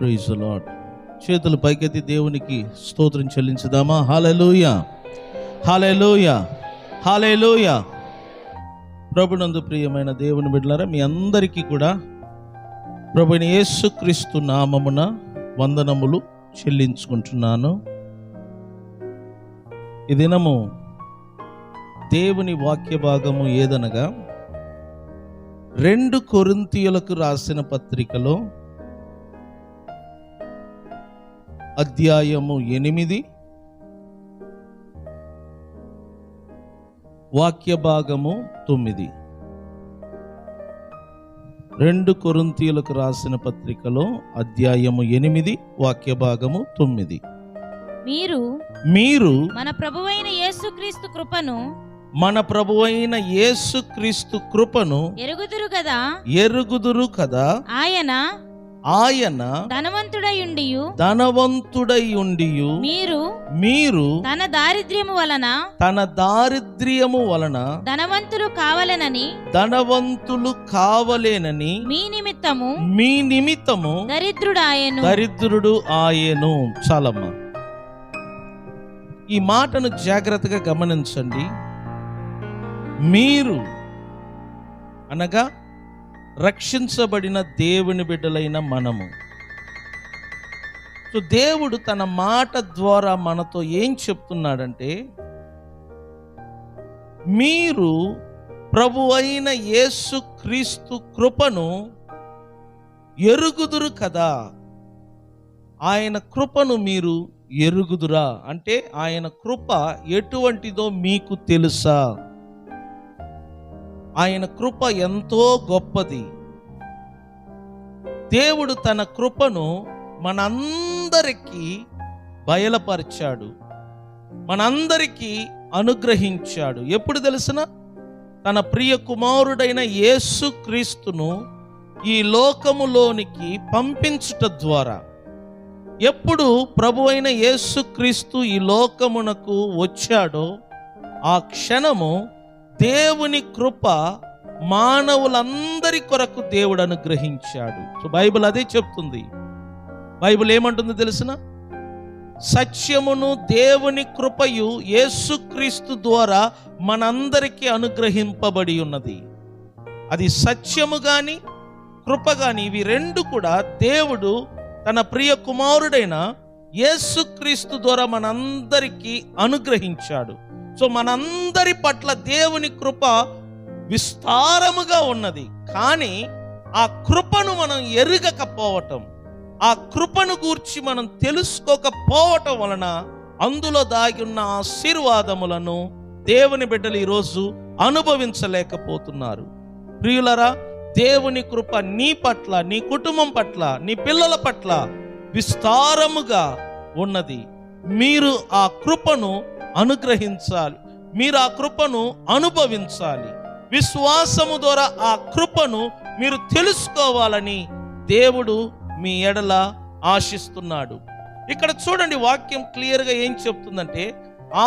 Praise the lord. చేతులు పైకెత్తి దేవునికి స్తోత్రం చెల్లించుదామా? హల్లెలూయా, హల్లెలూయా, హల్లెలూయా. ప్రభునందు ప్రియమైన దేవుని బిడ్డలారా, మీ అందరికీ కూడా ప్రభువైన యేసుక్రీస్తు నామమున వందనములు చెల్లించుకుంటున్నాను. ఈ దినము దేవుని వాక్య భాగము ఏదనగా 2 కొరింథీయులకు రాసిన పత్రికలో అధ్యాయము 8 వాక్య భాగము 9. 2 కొరింథీయులకు రాసిన పత్రికలో అధ్యాయము 8 వాక్య భాగము 9. మీరు మన ప్రభువైన యేసుక్రీస్తు కృపను ఎరుగుదురు కదా. ఆయన ధనవంతుడై ఉండియు మీరు తన దారిద్ర్యము వలన ధనవంతులు కావలేనని మీ నిమిత్తము దరిద్రుడు ఆయను. చాలమ్మా, ఈ మాటను జాగ్రత్తగా గమనించండి. మీరు అనగా రక్షించబడిన దేవుని బిడ్డలైన మనము. సో దేవుడు తన మాట ద్వారా మనతో ఏం చెప్తున్నాడంటే, మీరు ప్రభువైన యేసుక్రీస్తు కృపను ఎరుగుదురు కదా. ఆయన కృపను మీరు ఎరుగుదురా అంటే ఆయన కృప ఎటువంటిదో మీకు తెలుసా? ఆయన కృప ఎంతో గొప్పది. దేవుడు తన కృపను మనందరికీ బయలుపరిచాడు, మనందరికీ అనుగ్రహించాడు. ఎప్పుడు తెలుసున? తన ప్రియ కుమారుడైన యేసుక్రీస్తును ఈ లోకములోనికి పంపించుట ద్వారా. ఎప్పుడు ప్రభువైన యేసుక్రీస్తు ఈ లోకమునకు వచ్చాడో ఆ క్షణము దేవుని కృప మానవులందరి కొరకు దేవుడు అనుగ్రహించాడు. సో బైబిల్ అదే చెప్తుంది. బైబిల్ ఏమంటుంది తెలుసునా? సత్యమును దేవుని కృపయు యేసుక్రీస్తు ద్వారా మనందరికీ అనుగ్రహింపబడి ఉన్నది. అది సత్యము గాని కృప గాని, ఇవి 2 కూడా దేవుడు తన ప్రియ కుమారుడైన యేసుక్రీస్తు ద్వారా మనందరికీ అనుగ్రహించాడు. సో మనందరి పట్ల దేవుని కృప విస్తారముగా ఉన్నది. కానీ ఆ కృపను మనం ఎరుగకపోవటం, ఆ కృపను గూర్చి మనం తెలుసుకోకపోవటం వలన అందులో దాగి ఉన్న ఆశీర్వాదములను దేవుని బిడ్డలు ఈరోజు అనుభవించలేకపోతున్నారు. ప్రియులరా, దేవుని కృప నీ పట్ల, నీ కుటుంబం పట్ల, నీ పిల్లల పట్ల విస్తారముగా ఉన్నది. మీరు ఆ కృపను అనుగ్రహించాలి, మీరు ఆ కృపను అనుభవించాలి. విశ్వాసము ద్వారా ఆ కృపను మీరు తెలుసుకోవాలని దేవుడు మీ ఎడల ఆశిస్తున్నాడు. ఇక్కడ చూడండి, వాక్యం క్లియర్గా ఏం చెప్తుందంటే,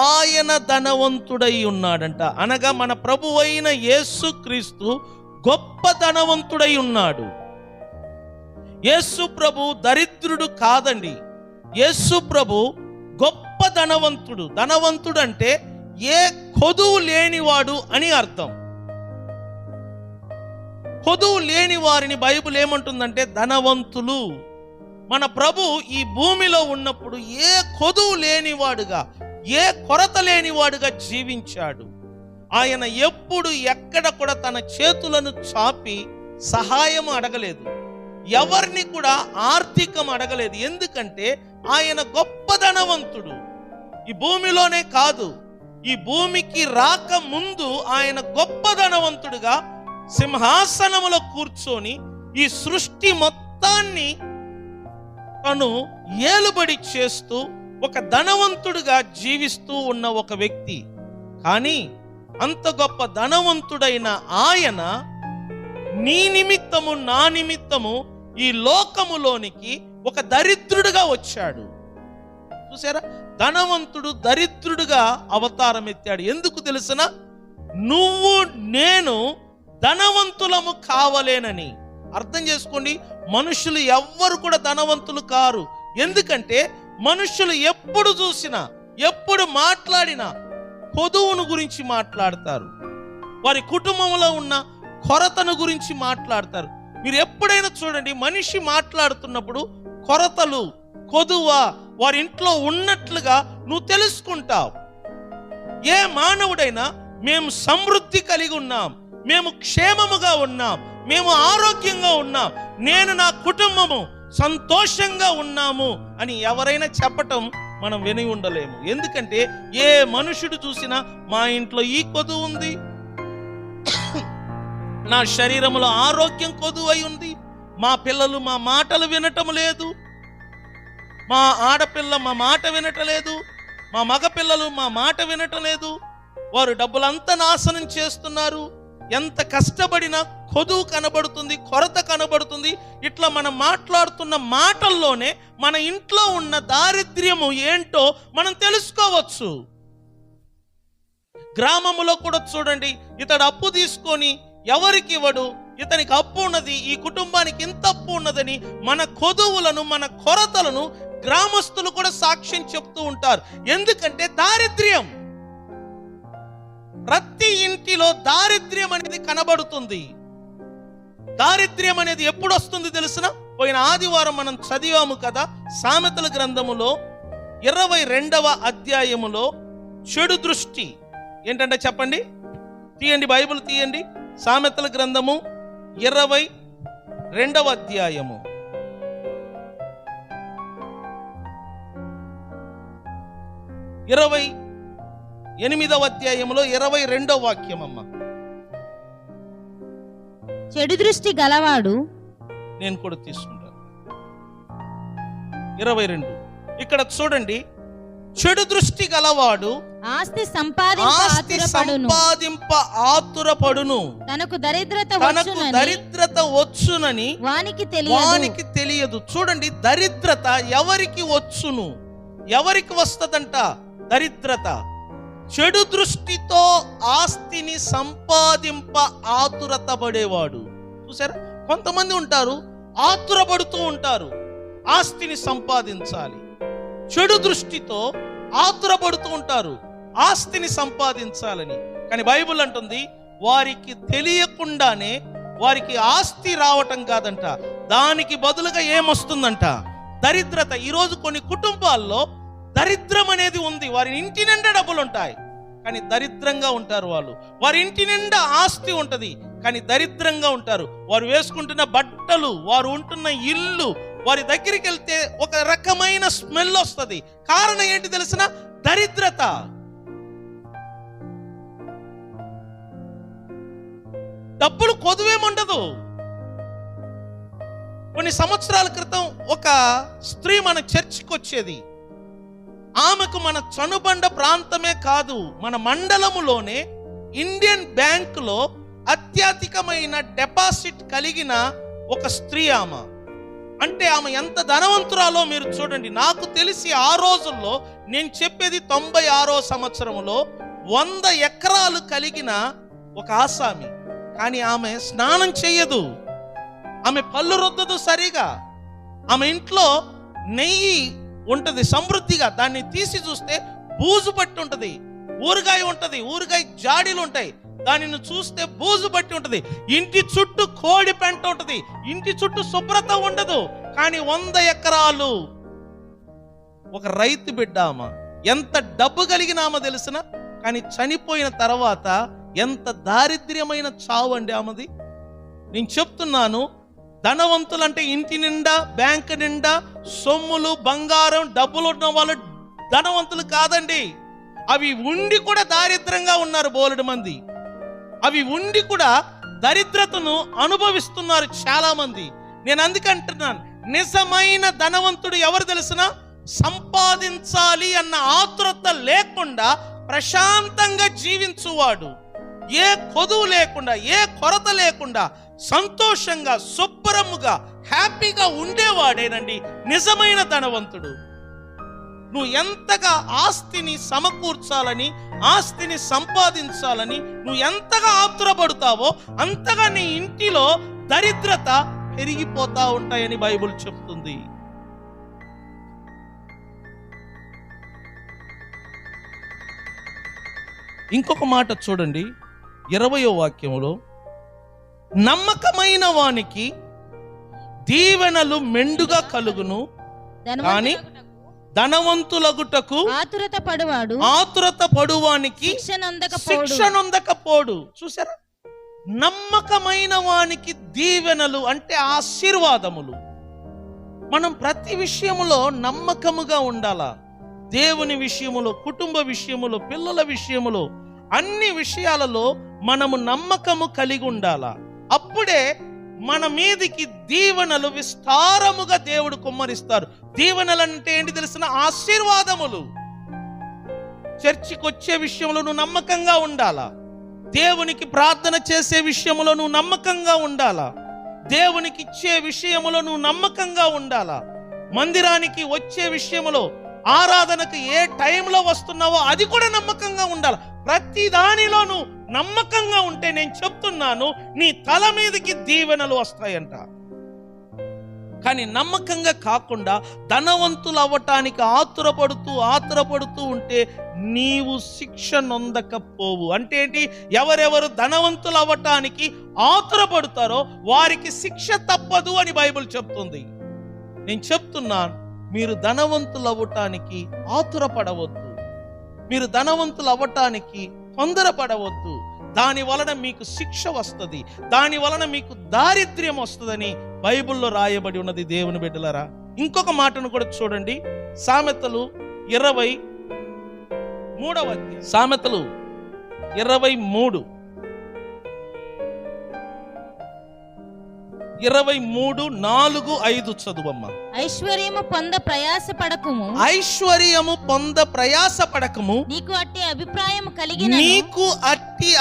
ఆయన ధనవంతుడై ఉన్నాడంట. అనగా మన ప్రభువైన యేసుక్రీస్తు గొప్ప ధనవంతుడై ఉన్నాడు. యేసు ప్రభు దరిద్రుడు కాదండి. యేసు ప్రభు గొప్ప ధనవంతుడు. ధనవంతుడు అంటే ఏ కొదువు లేనివాడు అని అర్థం. కొదువు లేని వారిని బైబిల్ ఏమంటుందంటే ధనవంతులు. మన ప్రభు ఈ భూమిలో ఉన్నప్పుడు ఏ కొదువు లేనివాడుగా, ఏ కొరత లేనివాడుగా జీవించాడు. ఆయన ఎప్పుడు ఎక్కడ కూడా తన చేతులను చాపి సహాయం అడగలేదు, ఎవరిని కూడా ఆర్థికం అడగలేదు. ఎందుకంటే ఆయన గొప్ప ధనవంతుడు. ఈ భూమిలోనే కాదు, ఈ భూమికి రాక ముందు ఆయన గొప్ప ధనవంతుడుగా సింహాసనములో కూర్చొని ఈ సృష్టి మొత్తాన్ని తను ఏలుబడి చేస్తూ ఒక ధనవంతుడుగా జీవిస్తూ ఉన్న ఒక వ్యక్తి. కానీ అంత గొప్ప ధనవంతుడైన ఆయన నీ నిమిత్తము, నా నిమిత్తము ఈ లోకములోనికి ఒక దరిద్రుడుగా వచ్చాడు. చూసారా? ధనవంతుడు దరిద్రుడుగా అవతారం ఎత్తాడు. ఎందుకు తెలుసునా? నువ్వు నేను ధనవంతులము కావలేనని. అర్థం చేసుకోండి, మనుషులు ఎవ్వరు కూడా ధనవంతులు కారు. ఎందుకంటే మనుషులు ఎప్పుడు చూసినా, ఎప్పుడు మాట్లాడినా కొదువును గురించి మాట్లాడతారు. వారి కుటుంబంలో ఉన్న కొరతను గురించి మాట్లాడతారు. మీరు ఎప్పుడైనా చూడండి, మనిషి మాట్లాడుతున్నప్పుడు కొరతలు, కొదువ వారి ఇంట్లో ఉన్నట్లుగా నువ్వు తెలుసుకుంటావు. ఏ మానవుడైనా మేము సమృద్ధి కలిగి ఉన్నాం, మేము క్షేమముగా ఉన్నాం, మేము ఆరోగ్యంగా ఉన్నాం, నేను నా కుటుంబము సంతోషంగా ఉన్నాము అని ఎవరైనా చెప్పటం మనం విని ఉండలేము. ఎందుకంటే ఏ మనుషుడు చూసినా మా ఇంట్లో ఈ కొదువు ఉంది, నా శరీరంలో ఆరోగ్యం కొదువై ఉంది, మా పిల్లలు మా మాటలు వినటం లేదు, మా ఆడపిల్ల మా మాట వినటలేదు, మా మగ పిల్లలు మా మాట వినటం లేదు, వారు డబ్బులంతా నాశనం చేస్తున్నారు, ఎంత కష్టపడినా కొదువు కనబడుతుంది, కొరత కనబడుతుంది. ఇట్లా మనం మాట్లాడుతున్న మాటల్లోనే మన ఇంట్లో ఉన్న దారిద్ర్యము ఏంటో మనం తెలుసుకోవచ్చు. గ్రామములో కూడా చూడండి, ఇతడు అప్పు తీసుకొని ఎవరికి ఇవ్వడు, ఇతనికి అప్పు ఉన్నది, ఈ కుటుంబానికి ఇంత అప్పు ఉన్నదని మన కొదువులను, మన కొరతలను గ్రామస్తులు కూడా సాక్ష్యం చెప్తూ ఉంటారు. ఎందుకంటే దారిద్ర్యం, ప్రతి ఇంటిలో దారిద్ర్యం అనేది కనబడుతుంది. దారిద్ర్యం అనేది ఎప్పుడు వస్తుంది తెలుసునా? పోయిన ఆదివారం మనం చదివాము కదా, సామెతల గ్రంథములో 22వ అధ్యాయములో చెడు దృష్టి ఏంటంటే చెప్పండి, తీయండి బైబిల్ తీయండి. సామెతల గ్రంథము 22వ అధ్యాయము 28వ అధ్యాయములో 22వ వాక్యం అమ్మ. చెడు దృష్టి గలవాడు, నేను కూడా తీసుకుంటాను 22. ఇక్కడ చూడండి, చెడు దృష్టి గలవాడు ఆస్తి సంపాదింప ఆతురపడును, తనకు దరిద్రత వచ్చునని వానికి తెలియదు. చూడండి, దరిద్రత ఎవరికి వచ్చును, ఎవరికి వస్తదంట దరిద్రత? చెడు దృష్టితో ఆస్తిని సంపాదింప ఆతురత పడేవాడు. చూసారా, కొంతమంది ఉంటారు ఆతురపడుతూ ఉంటారు ఆస్తిని సంపాదించాలి, చెడు దృష్టితో ఆతురపడుతూ ఉంటారు ఆస్తిని సంపాదించాలని. కానీ బైబిల్ అంటుంది, వారికి తెలియకుండానే వారికి ఆస్తి రావటం కాదంట, దానికి బదులుగా ఏమొస్తుందంట? దరిద్రత. ఈరోజు కొన్ని కుటుంబాల్లో దరిద్రం అనేది ఉంది. వారి ఇంటి నిండా డబ్బులు ఉంటాయి కానీ దరిద్రంగా ఉంటారు వాళ్ళు. వారి ఇంటి నిండా ఆస్తి ఉంటది కానీ దరిద్రంగా ఉంటారు. వారు వేసుకుంటున్న బట్టలు, వారు ఉంటున్న ఇల్లు, వారి దగ్గరికి వెళ్తే ఒక రకమైన స్మెల్ వస్తుంది. కారణం ఏంటి తెలిసిన? దరిద్రత. డబ్బులు కొదువేముండదు. కొన్ని సంవత్సరాల క్రితం ఒక స్త్రీ మన చర్చికి వచ్చేది. ఆమెకు మన చనుబండ ప్రాంతమే కాదు, మన మండలములోనే ఇండియన్ బ్యాంకులో అత్యధికమైన డిపాజిట్ కలిగిన ఒక స్త్రీ ఆమె. అంటే ఆమె ఎంత ధనవంతురాలో మీరు చూడండి. నాకు తెలిసి ఆ రోజుల్లో, నేను చెప్పేది 96వ సంవత్సరంలో, 100 ఎకరాలు కలిగిన ఒక ఆసామి. కానీ ఆమె స్నానం చేయదు, ఆమె పళ్ళు రుద్దదు సరిగా. ఆమె ఇంట్లో నెయ్యి ఉంటది సమృద్ధిగా, దాన్ని తీసి చూస్తే బూజు పట్టి ఉంటది. ఊరగాయ ఉంటది, ఊరగాయ జాడీలు ఉంటాయి, దానిని చూస్తే బూజు పట్టి ఉంటది. ఇంటి చుట్టూ కోడి పెంట ఉంటది, ఇంటి చుట్టూ శుభ్రత ఉండదు. కానీ 100 ఎకరాలు. ఒక రైతు బిడ్డ ఆమె. ఎంత డబ్బు కలిగిన ఆమె తెలిసిన, కానీ చనిపోయిన తర్వాత ఎంత దారిద్ర్యమైన చావు అండి ఆమెది. నేను చెప్తున్నాను, ధనవంతులంటే ఇంటి నిండా, బ్యాంక్ నిండా సొమ్ములు, బంగారం, డబ్బులు ఉన్న వాళ్ళు ధనవంతులు కాదండి. అవి ఉండి కూడా దారిద్రంగా ఉన్నారు బోలెడు మంది. అవి ఉండి కూడా దరిద్రతను అనుభవిస్తున్నారు చాలా మంది. నేను అందుకంటున్నాను, నిజమైన ధనవంతుడు ఎవరు తెలిసిన? సంపాదించాలి అన్న ఆతురత లేకుండా ప్రశాంతంగా జీవించువాడు, ఏ కొదువు లేకుండా, ఏ కొరత లేకుండా సంతోషంగా, శుభ్రముగా, హ్యాపీగా ఉండేవాడేనండి నిజమైన ధనవంతుడు. నువ్వు ఎంతగా ఆస్తిని సమకూర్చాలని, ఆస్తిని సంపాదించాలని నువ్వు ఎంతగా ఆతురపడతావో అంతగా నీ ఇంటిలో దరిద్రత పెరిగిపోతా ఉంటాయని బైబిల్ చెప్తుంది. ఇంకొక మాట చూడండి, 20వ వాక్యములో, నమ్మకమైన వానికి దీవెనలు మెండుగా కలుగును, కానీ ధనవంతులగుటకు ఆతురత పడువానికి శిక్ష నొందకపోడు. చూసారా, నమ్మకమైన వానికి దీవెనలు అంటే ఆశీర్వాదములు. మనం ప్రతి విషయములో నమ్మకముగా ఉండాలా. దేవుని విషయములో, కుటుంబ విషయములో, పిల్లల విషయములో, అన్ని విషయాలలో మనము నమ్మకము కలిగి ఉండాలా. అప్పుడే మన మీదికి దీవెనలు విస్తారముగా దేవుడు కుమ్మరిస్తారు. దీవెనలు అంటే ఏంటి తెలిసిన? ఆశీర్వాదములు. చర్చికి వచ్చే విషయంలో నువ్వు నమ్మకంగా ఉండాలా. దేవునికి ప్రార్థన చేసే విషయంలో నువ్వు నమ్మకంగా ఉండాలా. దేవునికి ఇచ్చే విషయంలో నువ్వు నమ్మకంగా ఉండాలా. మందిరానికి వచ్చే విషయంలో, ఆరాధనకు ఏ టైంలో వస్తున్నావో అది కూడా నమ్మకంగా ఉండాలి. ప్రతి దానిలోనూ నమ్మకంగా ఉంటే నేను చెప్తున్నాను, నీ తల మీదకి దీవెనలు వస్తాయంట. కానీ నమ్మకంగా కాకుండా ధనవంతులు అవ్వటానికి ఆతురపడుతూ ఉంటే నీవు శిక్ష నొందకపోవు. అంటే ఏంటి? ఎవరెవరు ధనవంతులు అవ్వటానికి ఆతురపడతారో వారికి శిక్ష తప్పదు అని బైబిల్ చెప్తుంది. నేను చెప్తున్నాను, మీరు ధనవంతులు అవ్వటానికి ఆతురపడవద్దు. మీరు ధనవంతులు అవ్వటానికి తొందరపడవద్దు. దాని వలన మీకు శిక్ష వస్తుంది, దాని వలన మీకు దారిద్ర్యం వస్తుందని బైబిల్లో రాయబడి ఉన్నది. దేవుని బిడ్డలారా, ఇంకొక మాటను కూడా చూడండి. సామెతలు 23వ అధ్యాయం, సామెతలు 23:4-5 చదువమ్మా. ఐశ్వర్యము పొంద ప్రయాసపడకము, నీకు అట్టి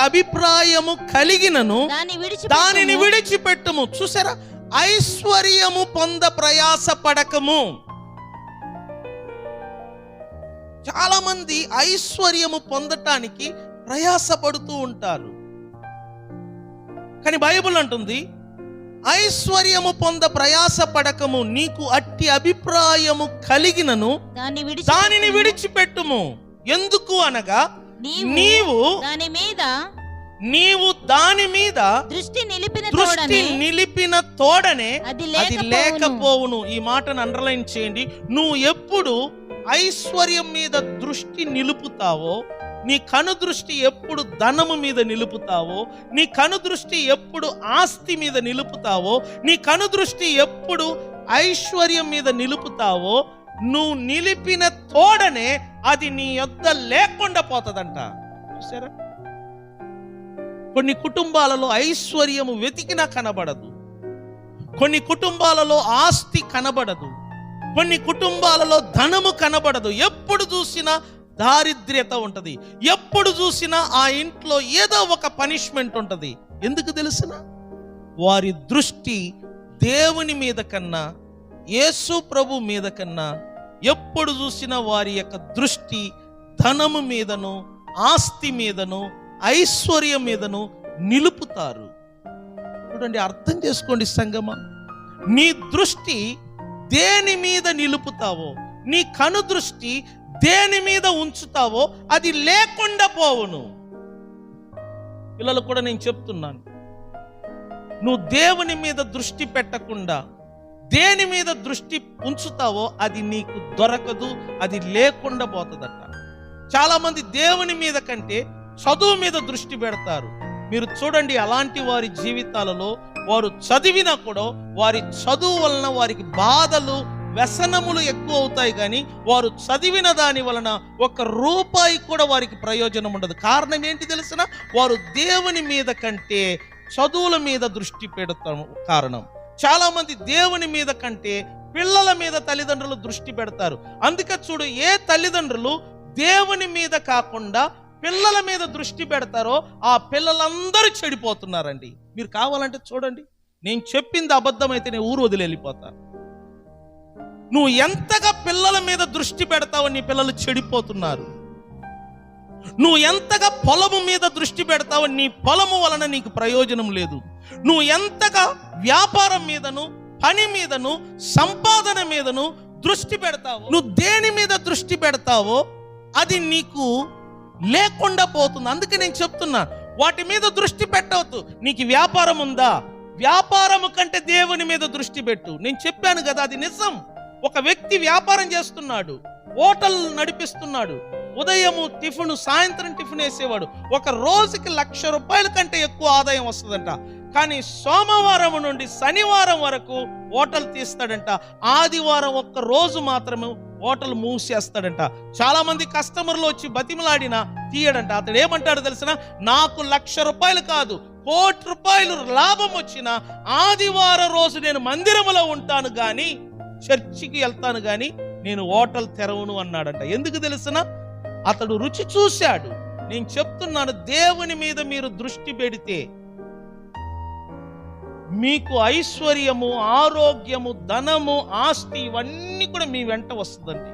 అభిప్రాయము కలిగినను దానిని విడిచిపెట్టుము. చూసారా, ఐశ్వర్యము పొంద ప్రయాసపడకము. చాలా మంది ఐశ్వర్యము పొందటానికి ప్రయాసపడుతూ ఉంటారు. కానీ బైబిల్ అంటుంది, ఐశ్వర్యము పొంద ప్రయాసపడకము, నీకు అట్టి అభిప్రాయము కలిగినను దానిని విడిచిపెట్టుము. ఎందుకు అనగా నీవు దాని మీద దృష్టి నిలిపిన తోడనే అది లేకపోవును. ఈ మాటను అండర్లైన్ చేయండి. నువ్వు ఎప్పుడు ఐశ్వర్యం మీద దృష్టి నిలుపుతావో, నీ కనుదృష్టి ఎప్పుడు ధనము మీద నిలుపుతావో, నీ కనుదృష్టి ఎప్పుడు ఆస్తి మీద నిలుపుతావో, నీ కనుదృష్టి ఎప్పుడు ఐశ్వర్యం మీద నిలుపుతావో, నువ్వు నిలిపిన తోడనే అది నీ యొద్ద లేకుండా పోతుందంట. చూసారా, కొన్ని కుటుంబాలలో ఐశ్వర్యము వెతికినా కనబడదు, కొన్ని కుటుంబాలలో ఆస్తి కనబడదు, కొన్ని కుటుంబాలలో ధనము కనబడదు. ఎప్పుడు చూసినా దారిద్ర్యత ఉంటది, ఎప్పుడు చూసినా ఆ ఇంట్లో ఏదో ఒక పనిష్మెంట్ ఉంటది. ఎందుకు తెలుసునా? వారి దృష్టి దేవుని మీద కన్నా, యేసు ప్రభు మీద కన్నా, ఎప్పుడు చూసినా వారి యొక్క దృష్టి ధనము మీదను, ఆస్తి మీదను, ఐశ్వర్యం మీదను నిలుపుతారు. చూడండి, అర్థం చేసుకోండి సంగమా. నీ దృష్టి దేని మీద నిలుపుతావో, నీ కను దృష్టి దేని మీద ఉంచుతావో అది లేకుండా పోవును. పిల్లలు కూడా నేను చెప్తున్నాను, నువ్వు దేవుని మీద దృష్టి పెట్టకుండా దేని మీద దృష్టి ఉంచుతావో అది నీకు దొరకదు, అది లేకుండా పోతుందట. చాలా మంది దేవుని మీద కంటే చదువు మీద దృష్టి పెడతారు. మీరు చూడండి, అలాంటి వారి జీవితాలలో వారు చదివినా కూడా వారి చదువు వలన వారికి బాధలు, వ్యసనములు ఎక్కువ అవుతాయి. కానీ వారు చదివిన దాని వలన ₹1 కూడా వారికి ప్రయోజనం ఉండదు. కారణం ఏంటి తెలిసిన? వారు దేవుని మీద కంటే చదువుల మీద దృష్టి పెడతాం కారణం. చాలా మంది దేవుని మీద కంటే పిల్లల మీద తల్లిదండ్రులు దృష్టి పెడతారు. అందుకే చూడు, ఏ తల్లిదండ్రులు దేవుని మీద కాకుండా పిల్లల మీద దృష్టి పెడతారో ఆ పిల్లలందరూ చెడిపోతున్నారండి. మీరు కావాలంటే చూడండి, నేను చెప్పింది అబద్ధమైతే నేను ఊరు వదిలి వెళ్ళిపోతాను. నువ్వు ఎంతగా పిల్లల మీద దృష్టి పెడతావో నీ పిల్లలు చెడిపోతున్నారు. నువ్వు ఎంతగా పొలము మీద దృష్టి పెడతావో నీ పొలము వలన నీకు ప్రయోజనం లేదు. నువ్వు ఎంతగా వ్యాపారం మీదను, పని మీదను, సంపాదన మీదను దృష్టి పెడతావో, నువ్వు దేని మీద దృష్టి పెడతావో అది నీకు లేకుండా పోతుంది. అందుకే నేను చెప్తున్నా, వాటి మీద దృష్టి పెట్టవద్దు. నీకు వ్యాపారం ఉందా, వ్యాపారము కంటే దేవుని మీద దృష్టి పెట్టు. నేను చెప్పాను కదా, అది నిజం. ఒక వ్యక్తి వ్యాపారం చేస్తున్నాడు, హోటల్ నడిపిస్తున్నాడు, ఉదయము టిఫిన్, సాయంత్రం టిఫిన్ వేసేవాడు. ఒక రోజుకి 1,00,000 రూపాయల కంటే ఎక్కువ ఆదాయం వస్తుందంట. కానీ సోమవారం నుండి శనివారం వరకు హోటల్ తీస్తాడంట. ఆదివారం ఒక్క రోజు మాత్రమే హోటల్ మూసేస్తాడంట. చాలా మంది కస్టమర్లు వచ్చి బతిమలాడినా తీయడంట. అతడు ఏమంటాడు తెలిసిన, నాకు 1,00,000 రూపాయలు కాదు, 1,00,00,000 రూపాయలు లాభం వచ్చిన ఆదివారం రోజు నేను మందిరంలో ఉంటాను గాని, చర్చికి వెళ్తాను గాని నేను హోటల్ తెరవను అన్నాడంట. ఎందుకు తెలిసిన, అతడు రుచి చూశాడు. నేను చెప్తున్నాను, దేవుని మీద మీరు దృష్టి పెడితే మీకు ఐశ్వర్యము, ఆరోగ్యము, ధనము, ఆస్తి ఇవన్నీ కూడా మీ వెంట వస్తుందండి.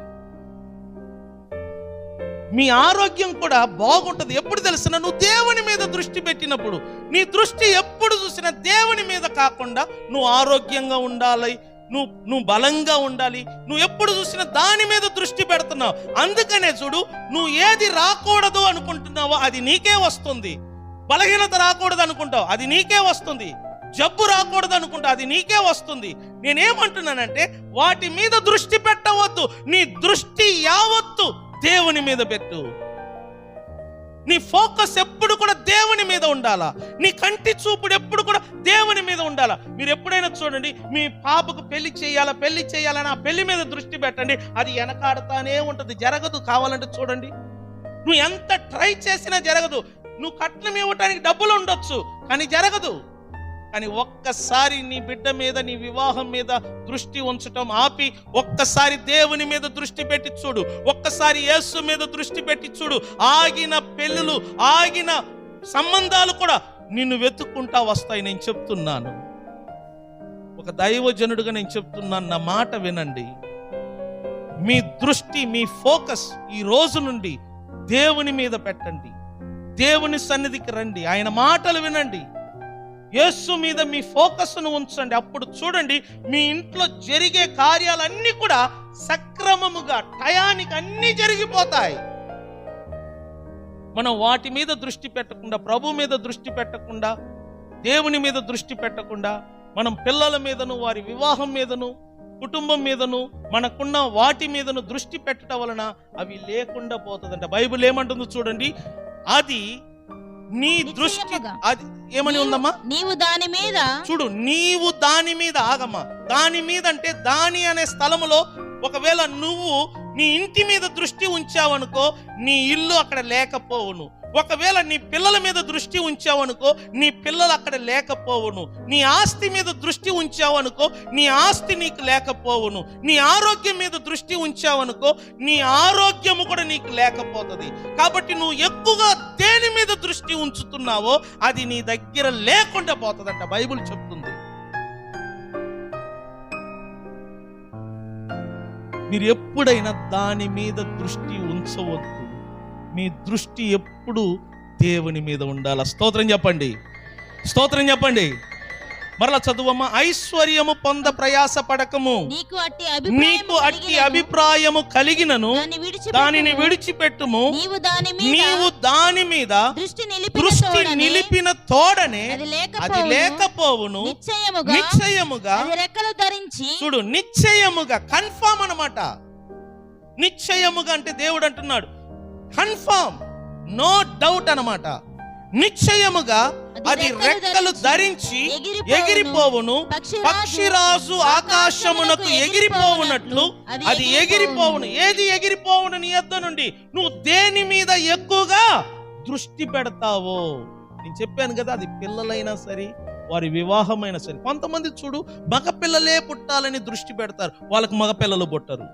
మీ ఆరోగ్యం కూడా బాగుంటుంది. ఎప్పుడు తెలిసిన, నువ్వు దేవుని మీద దృష్టి పెట్టినప్పుడు. నీ దృష్టి ఎప్పుడు చూసినా దేవుని మీద కాకుండా నువ్వు ఆరోగ్యంగా ఉండాలి, నువ్వు బలంగా ఉండాలి. నువ్వు ఎప్పుడు చూసినా దాని మీద దృష్టి పెడుతున్నావు. అందుకనే చూడు, నువ్వు ఏది రాకూడదు అనుకుంటున్నావో అది నీకే వస్తుంది. బలహీనత రాకూడదు అనుకుంటావు, అది నీకే వస్తుంది. జబ్బు రాకూడదు అనుకుంటా, అది నీకే వస్తుంది. నేనేమంటున్నానంటే, వాటి మీద దృష్టి పెట్టవద్దు. నీ దృష్టి యావత్తు దేవుని మీద పెట్టు. నీ ఫోకస్ ఎప్పుడు కూడా దేవుని మీద ఉండాలా. నీ కంటి చూపుడు ఎప్పుడు కూడా దేవుని మీద ఉండాలా. మీరు ఎప్పుడైనా చూడండి, మీ పాపకు పెళ్లి చేయాలని ఆ పెళ్లి మీద దృష్టి పెట్టండి, అది వెనకాడుతానే ఉంటుంది, జరగదు. కావాలంటే చూడండి, నువ్వు ఎంత ట్రై చేసినా జరగదు. నువ్వు కట్నం ఇవ్వటానికి డబ్బులు ఉండొచ్చు, కానీ జరగదు. కానీ ఒక్కసారి నీ బిడ్డ మీద, నీ వివాహం మీద దృష్టి ఉంచటం ఆపి ఒక్కసారి దేవుని మీద దృష్టి పెట్టి చూడు. ఒక్కసారి యేసు మీద దృష్టి పెట్టి చూడు. ఆగిన పెళ్ళిళ్ళు, ఆగిన సంబంధాలు కూడా నిన్ను వెతుక్కుంటా వస్తాయి. నేను చెప్తున్నాను, ఒక దైవజనుడిగా నేను చెప్తున్నాను, నా మాట వినండి. మీ దృష్టి, మీ ఫోకస్ ఈ రోజు నుండి దేవుని మీద పెట్టండి. దేవుని సన్నిధికి రండి, ఆయన మాటలు వినండి, యేసు మీద మీ ఫోకస్ను ఉంచండి. అప్పుడు చూడండి, మీ ఇంట్లో జరిగే కార్యాలన్నీ కూడా సక్రమముగా, టయానికి అన్నీ జరిగిపోతాయి. మనం వాటి మీద దృష్టి పెట్టకుండా, ప్రభు మీద దృష్టి పెట్టకుండా, దేవుని మీద దృష్టి పెట్టకుండా, మనం పిల్లల మీదను, వారి వివాహం మీదను, కుటుంబం మీదను, మనకున్న వాటి మీదను దృష్టి పెట్టడం వలన అవి లేకుండా పోతుందంట. బైబిల్ ఏమంటుందో చూడండి, అది నీ దృష్టి, అది ఏమని ఉందమ్మా, నీవు దాని మీద చూడు, నీవు దాని మీద, ఆగమ్మా, దాని మీద అంటే దాని అనే స్థలములో ఒకవేళ నువ్వు నీ ఇంటి మీద దృష్టి ఉంచావనుకో, నీ ఇల్లు అక్కడ లేకపోవును. ఒకవేళ నీ పిల్లల మీద దృష్టి ఉంచావనుకో, నీ పిల్లలు అక్కడ లేకపోవును. నీ ఆస్తి మీద దృష్టి ఉంచావనుకో, నీ ఆస్తి నీకు లేకపోవును. నీ ఆరోగ్యం మీద దృష్టి ఉంచావనుకో, నీ ఆరోగ్యము కూడా నీకు లేకపోతుంది. కాబట్టి నువ్వు ఎక్కువగా దేని మీద దృష్టి ఉంచుతున్నావో అది నీ దగ్గర లేకుండా పోతుందంట, బైబిల్ చెప్తుంది. మీరు ఎప్పుడైనా దాని మీద దృష్టి ఉంచవద్దు. మీ దృష్టి ఎప్పుడు దేవుని మీద ఉండాలి. స్తోత్రం చెప్పండి, స్తోత్రం చెప్పండి. మరలా చదువమ్మా. ఐశ్వర్యము పొంద ప్రయాస పడకము, నీకు అట్టి అభిప్రాయము కలిగినను దానిని విడిచిపెట్టుము. నీవు దాని మీద దృష్టి నిలిపిన తోడనే అది లేకపోవును. నిశ్చయముగా రెక్కలు ధరించి, చూడు, నిశ్చయముగా, కన్ఫర్మ్ అన్నమాట. నిశ్చయముగా అంటే దేవుడు అంటున్నాడు కన్ఫర్మ్, నో డౌట్ అన్నమాట. నిశ్చయముగా అది రెక్కలు ధరించి ఎగిరిపోవును. పక్షిరాజు ఆకాశమునకు ఎగిరిపోవునట్లు అది ఎగిరిపోవును. ఏది ఎగిరిపోవును నీ యొద్ద నుండి? నువ్వు దేని మీద ఎక్కువగా దృష్టి పెడతావో. నేను చెప్పాను కదా, అది పిల్లలైనా సరే, వారి వివాహమైనా సరే. కొంతమంది చూడు, మగ పిల్లలే పుట్టాలని దృష్టి పెడతారు, వాళ్ళకు మగ పిల్లలు పుట్టరు.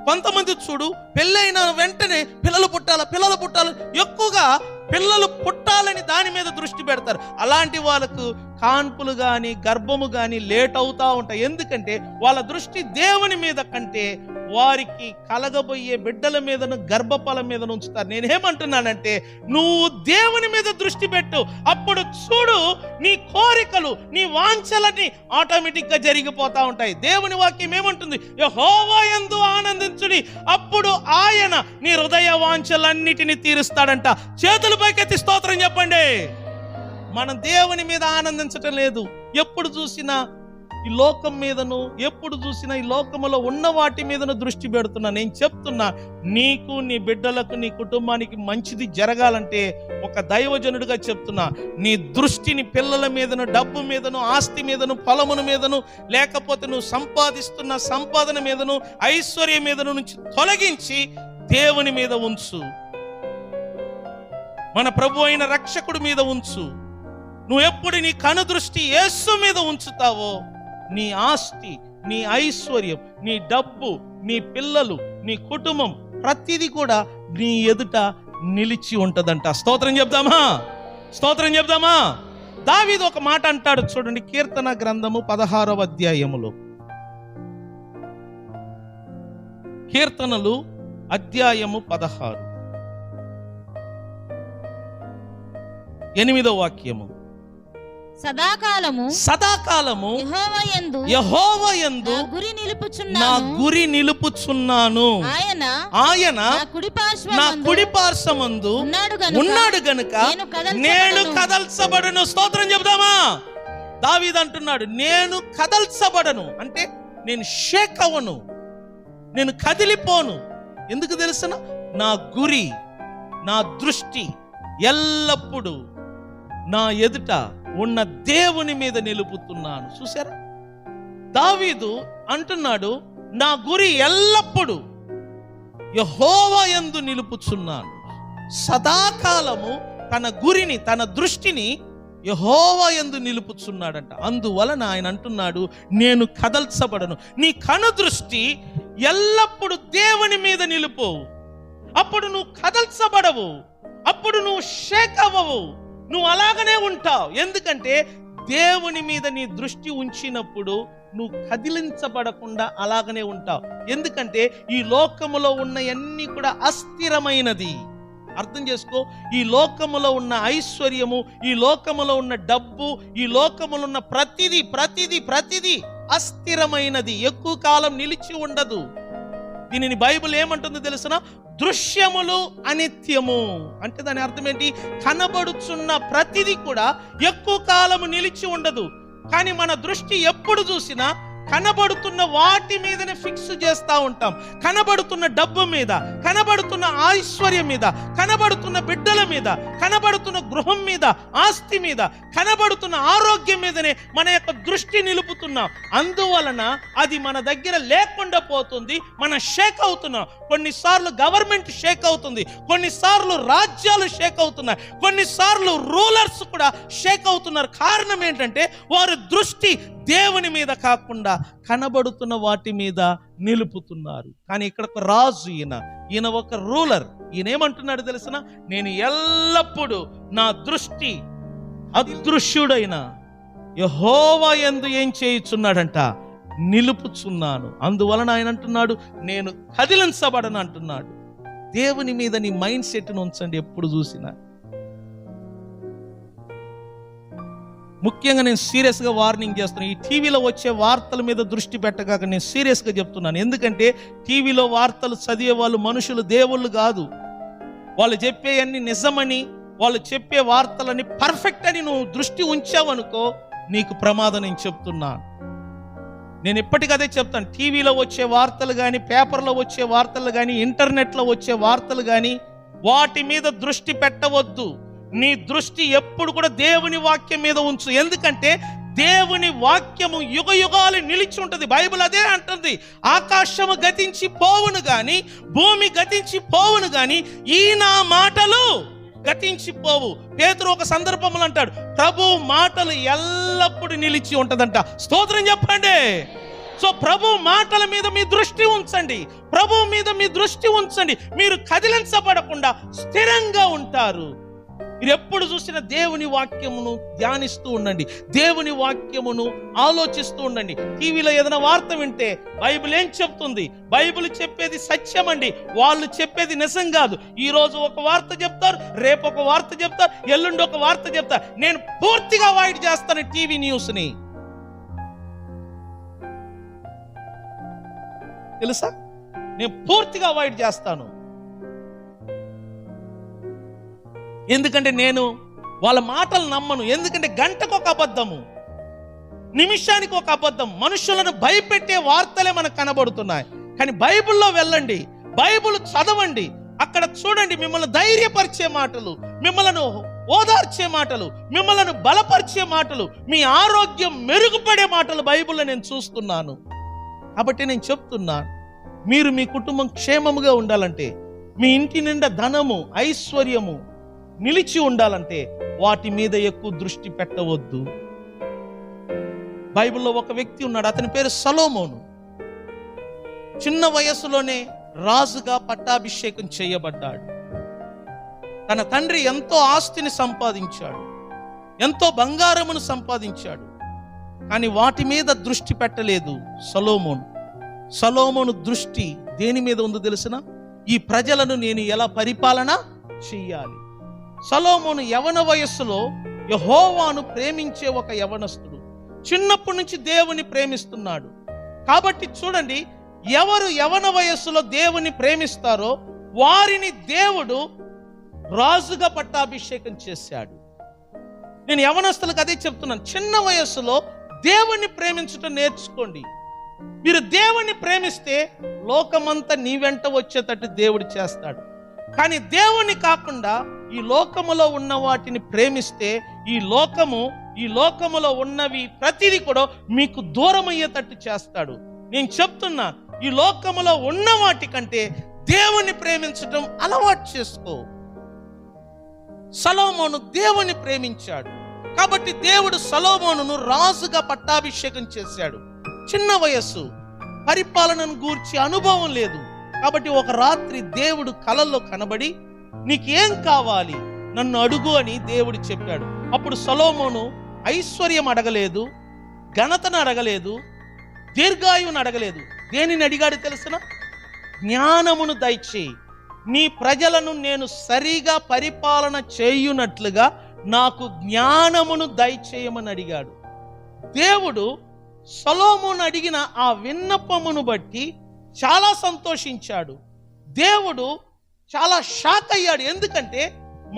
కొంతమంది చూడు, పెళ్ళైన వెంటనే పిల్లలు పుట్టాలి, ఎక్కువగా పిల్లలు పుట్టాలని దాని మీద దృష్టి పెడతారు. అలాంటి వాళ్ళకు కాన్పులు కానీ గర్భము కానీ లేట్ అవుతా ఉంటాయి. ఎందుకంటే వాళ్ళ దృష్టి దేవుని మీద కంటే వారికి కలగబోయే బిడ్డల మీదను గర్భఫలం మీద ఉంచుతారు. నేనేమంటున్నానంటే నువ్వు దేవుని మీద దృష్టి పెట్టు, అప్పుడు చూడు నీ కోరికలు నీ వాంఛలన్నీ ఆటోమేటిక్గా జరిగిపోతా ఉంటాయి. దేవుని వాక్యం ఏమంటుంది? యెహోవా యందు ఆనందించుడి, అప్పుడు ఆయన నీ హృదయ వాంఛలన్నిటిని తీరుస్తాడంట. చేతులు పైకెత్తి స్తోత్రం చెప్పండి. మనం దేవుని మీద ఆనందించటం లేదు. ఎప్పుడు చూసినా ఈ లోకం మీదను, ఎప్పుడు చూసినా ఈ లోకములో ఉన్న వాటి మీదను దృష్టి పెడుతున్నా. నేను చెప్తున్నా, నీకు నీ బిడ్డలకు నీ కుటుంబానికి మంచిది జరగాలంటే ఒక దైవజనుడిగా చెప్తున్నా, నీ దృష్టిని పిల్లల మీదను, డబ్బు మీదను, ఆస్తి మీదను, పొలముల మీదను, లేకపోతే నువ్వు సంపాదిస్తున్న సంపాదన మీదను, ఐశ్వర్యం మీదను నుంచి తొలగించి దేవుని మీద ఉంచు. మన ప్రభు అయిన రక్షకుడి మీద ఉంచు. నువ్వు ఎప్పుడు నీ కనుదృష్టి యేసు మీద ఉంచుతావో నీ ఆస్తి, నీ ఐశ్వర్యం, నీ డబ్బు, నీ పిల్లలు, నీ కుటుంబం ప్రతిదీ కూడా నీ ఎదుట నిలిచి ఉంటదంట. స్తోత్రం చెప్దామా? స్తోత్రం చెప్దామా? దావీదు ఒక మాట అంటాడు చూడండి, కీర్తన గ్రంథము 16వ అధ్యాయములో. కీర్తనలు అధ్యాయము 16 8వ వాక్యము. సదాకాలము యెహోవా యందు నా గురి నిలుపుచున్నాను. ఆయన నా కుడి పార్శ్వమందు ఉన్నాడు గనుక నేను కదల్చబడను. స్తోత్రం చెబుదామా? దావీదు అంటున్నాడు, నేను కదల్చబడను అంటే నేను షేక్ అవ్వను, నేను కదిలిపోను. ఎందుకు తెలుసునా? నా గురి, నా దృష్టి ఎల్లప్పుడూ నా ఎదుట ఉన్న దేవుని మీద నిలుపుతున్నాను. చూసారా? దావీదు అంటున్నాడు, నా గురి ఎల్లప్పుడూ యెహోవా యందు నిలుపుచున్నాను. సదాకాలము తన గురిని, తన దృష్టిని యెహోవా యందు నిలుపుచున్నాడంట. అందువలన ఆయన అంటున్నాడు, నేను కదల్చబడను. నీ కనుదృష్టి ఎల్లప్పుడూ దేవుని మీద నిలుపు. అప్పుడు నువ్వు కదల్చబడవు, అప్పుడు నువ్వు షేక్ అవ్వవు, నువ్వు అలాగనే ఉంటావు. ఎందుకంటే దేవుని మీద నీ దృష్టి ఉంచినప్పుడు నువ్వు కదిలించబడకుండా అలాగనే ఉంటావు. ఎందుకంటే ఈ లోకములో ఉన్నవన్నీ కూడా అస్థిరమైనది. అర్థం చేసుకో. ఈ లోకములో ఉన్న ఐశ్వర్యము, ఈ లోకములో ఉన్న డబ్బు, ఈ లోకములో ఉన్న ప్రతిదీ అస్థిరమైనది, ఎక్కువ కాలం నిలిచి ఉండదు. దీనిని బైబిల్ ఏమంటుందో తెలుసునా? దృశ్యములు అనిత్యము అంటే దాని అర్థం ఏంటి? కనబడుచున్న ప్రతిదీ కూడా ఎక్కువ కాలము నిలిచి ఉండదు. కానీ మన దృష్టి ఎప్పుడు చూసినా కనబడుతున్న వాటి మీదనే ఫిక్స్ చేస్తూ ఉంటాం. కనబడుతున్న డబ్బు మీద, కనబడుతున్న ఐశ్వర్యం మీద, కనబడుతున్న బిడ్డల మీద, కనబడుతున్న గృహం మీద, ఆస్తి మీద, కనబడుతున్న ఆరోగ్యం మీదనే మన యొక్క దృష్టి నిలుపుతున్నాం. అందువలన అది మన దగ్గర లేకుండా పోతుంది. మనం షేక్ అవుతున్నాం. కొన్నిసార్లు గవర్నమెంట్ షేక్ అవుతుంది, కొన్నిసార్లు రాజ్యాలు షేక్ అవుతున్నాయి, కొన్నిసార్లు రూలర్స్ కూడా షేక్ అవుతున్నారు. కారణం ఏంటంటే వారి దృష్టి దేవుని మీద కాకుండా కనబడుతున్న వాటి మీద నిలుపుతున్నారు. కానీ ఇక్కడ ఒక రాజు, ఈయన ఒక రూలర్. ఈయన ఏమంటున్నాడు తెలుసిన? నేను ఎల్లప్పుడూ నా దృష్టి అదృశ్యుడైన యెహోవా యందు ఏం చేయుచున్నాడంట? నిలుపుచున్నాను. అందువలన ఆయన అంటున్నాడు, నేను కదిలించబడను అంటున్నాడు. దేవుని మీద నీ మైండ్ సెట్ను ఉంచండి. ఎప్పుడు చూసినా ముఖ్యంగా నేను సీరియస్గా వార్నింగ్ చేస్తున్నాను. ఈ టీవీలో వచ్చే వార్తల మీద దృష్టి పెట్టగాక నేను సీరియస్గా చెప్తున్నాను. ఎందుకంటే టీవీలో వార్తలు చదివే వాళ్ళు మనుషులు, దేవుళ్ళు కాదు. వాళ్ళు చెప్పేవన్నీ నిజమని, వాళ్ళు చెప్పే వార్తలని పర్ఫెక్ట్ అని నువ్వు దృష్టి ఉంచావనుకో నీకు ప్రమాదం. నేను చెప్తున్నాను. నేను ఎప్పటికదే చెప్తాను. టీవీలో వచ్చే వార్తలు కానీ, పేపర్లో వచ్చే వార్తలు కానీ, ఇంటర్నెట్లో వచ్చే వార్తలు కానీ వాటి మీద దృష్టి పెట్టవద్దు. నీ దృష్టి ఎప్పుడు కూడా దేవుని వాక్యం మీద ఉంచు. ఎందుకంటే దేవుని వాక్యము యుగ యుగాలు నిలిచి ఉంటుంది. బైబిల్ అదే అంటుంది, ఆకాశము గతించి పోవును గాని, భూమి గతించి పోవును గాని, ఈ నా మాటలు గతించిపోవు. పేతురు ఒక సందర్భంలో అంటాడు, ప్రభు మాటలు ఎల్లప్పుడూ నిలిచి ఉంటదంట. స్తోత్రం చెప్పండి. సో ప్రభు మాటల మీద మీ దృష్టి ఉంచండి, ప్రభు మీద మీ దృష్టి ఉంచండి. మీరు కదిలించబడకుండా స్థిరంగా ఉంటారు. మీరు ఎప్పుడు చూసినా దేవుని వాక్యమును ధ్యానిస్తూ ఉండండి, దేవుని వాక్యమును ఆలోచిస్తూ ఉండండి. టీవీలో ఏదైనా వార్త వింటే బైబిల్ ఏం చెప్తుంది, బైబిల్ చెప్పేది సత్యం అండి, వాళ్ళు చెప్పేది నిజం కాదు. ఈ రోజు ఒక వార్త చెప్తారు, రేపు ఒక వార్త చెప్తారు, ఎల్లుండి ఒక వార్త చెప్తారు. నేను పూర్తిగా అవాయిడ్ చేస్తాను టీవీ న్యూస్ని, తెలుసా? నేను పూర్తిగా అవాయిడ్ చేస్తాను. ఎందుకంటే నేను వాళ్ళ మాటలు నమ్మను. ఎందుకంటే గంటకు ఒక అబద్ధము, నిమిషానికి ఒక అబద్ధం, మనుషులను భయపెట్టే వార్తలే మనకు కనబడుతున్నాయి. కానీ బైబిల్లో వెళ్ళండి, బైబిల్ చదవండి, అక్కడ చూడండి మిమ్మల్ని ధైర్యపరిచే మాటలు, మిమ్మల్ని ఓదార్చే మాటలు, మిమ్మల్ని బలపరిచే మాటలు, మీ ఆరోగ్యం మెరుగుపడే మాటలు బైబిల్లో నేను చూస్తున్నాను. కాబట్టి నేను చెప్తున్నాను, మీరు మీ కుటుంబం క్షేమముగా ఉండాలంటే, మీ ఇంటి నిండా ధనము ఐశ్వర్యము నిలిచి ఉండాలంటే వాటి మీద ఎక్కువ దృష్టి పెట్టవద్దు. బైబిల్లో ఒక వ్యక్తి ఉన్నాడు, అతని పేరు సొలొమోను. చిన్న వయసులోనే రాజుగా పట్టాభిషేకం చేయబడ్డాడు. తన తండ్రి ఎంతో ఆస్తిని సంపాదించాడు, ఎంతో బంగారమును సంపాదించాడు, కానీ వాటి మీద దృష్టి పెట్టలేదు సొలొమోను. సొలొమోను దృష్టి దేని మీద ఉందో తెలిసిన? ఈ ప్రజలను నేను ఎలా పరిపాలన చెయ్యాలి. సొలొమోను యవన వయస్సులో యెహోవాను ప్రేమించే ఒక యవనస్తుడు, చిన్నప్పటి నుంచి దేవుని ప్రేమిస్తున్నాడు. కాబట్టి చూడండి, ఎవరు యవన వయస్సులో దేవుని ప్రేమిస్తారో వారిని దేవుడు రాజుగా పట్టాభిషేకం చేశాడు. నేను యవనస్తులకు అదే చెప్తున్నాను, చిన్న వయస్సులో దేవుని ప్రేమించటం నేర్చుకోండి. మీరు దేవుని ప్రేమిస్తే లోకమంతా నీ వెంట వచ్చేటట్టు దేవుడు చేస్తాడు. కానీ దేవుని కాకుండా ఈ లోకములో ఉన్న వాటిని ప్రేమిస్తే ఈ లోకములో ఉన్నవి ప్రతిదీ కూడా మీకు దూరం అయ్యేటట్టు చేస్తాడు. నేను చెప్తున్నా, ఈ లోకములో ఉన్న వాటి కంటే దేవుని ప్రేమించడం అలవాటు చేసుకో. సొలొమోను దేవుని ప్రేమించాడు కాబట్టి దేవుడు సొలొమోనును రాజుగా పట్టాభిషేకం చేశాడు. చిన్న వయస్సు, పరిపాలనను గూర్చి అనుభవం లేదు. కాబట్టి ఒక రాత్రి దేవుడు కలల్లో కనబడి, నీకేం కావాలి నన్ను అడుగు అని దేవుడు చెప్పాడు. అప్పుడు సొలొమోను ఐశ్వర్యం అడగలేదు, ఘనతను అడగలేదు, దీర్ఘాయువును అడగలేదు. దేనిని అడిగాడు తెలుసిన? జ్ఞానమును దయచేయి, నీ ప్రజలను నేను సరిగా పరిపాలన చేయునట్లుగా నాకు జ్ఞానమును దయచేయమని అడిగాడు. దేవుడు సొలొమోను అడిగిన ఆ విన్నపమును బట్టి చాలా సంతోషించాడు. దేవుడు చాలా షాక్ అయ్యాడు. ఎందుకంటే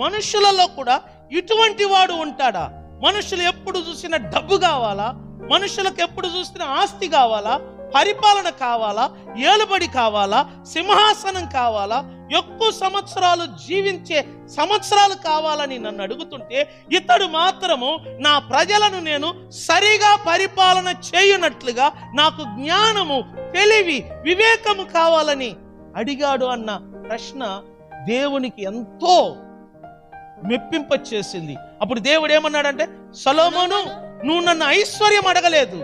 మనుషులలో కూడా ఇటువంటి వాడు ఉంటాడా? మనుషులు ఎప్పుడు చూసినా డబ్బు కావాలా, మనుషులకు ఎప్పుడు చూసినా ఆస్తి కావాలా, పరిపాలన కావాలా, ఏలుబడి కావాలా, సింహాసనం కావాలా, ఎక్కువ సంవత్సరాలు జీవించే సంవత్సరాలు కావాలని నన్ను అడుగుతుంటే, ఇతడు మాత్రము నా ప్రజలను నేను సరిగా పరిపాలన చేయునట్లుగా నాకు జ్ఞానము, తెలివి, వివేకము కావాలని అడిగాడు అన్న ప్రశ్న దేవునికి ఎంతో మెప్పింప చేసింది. అప్పుడు దేవుడు ఏమన్నాడంటే, సొలొమోను, నువ్వు నన్ను ఐశ్వర్యం అడగలేదు,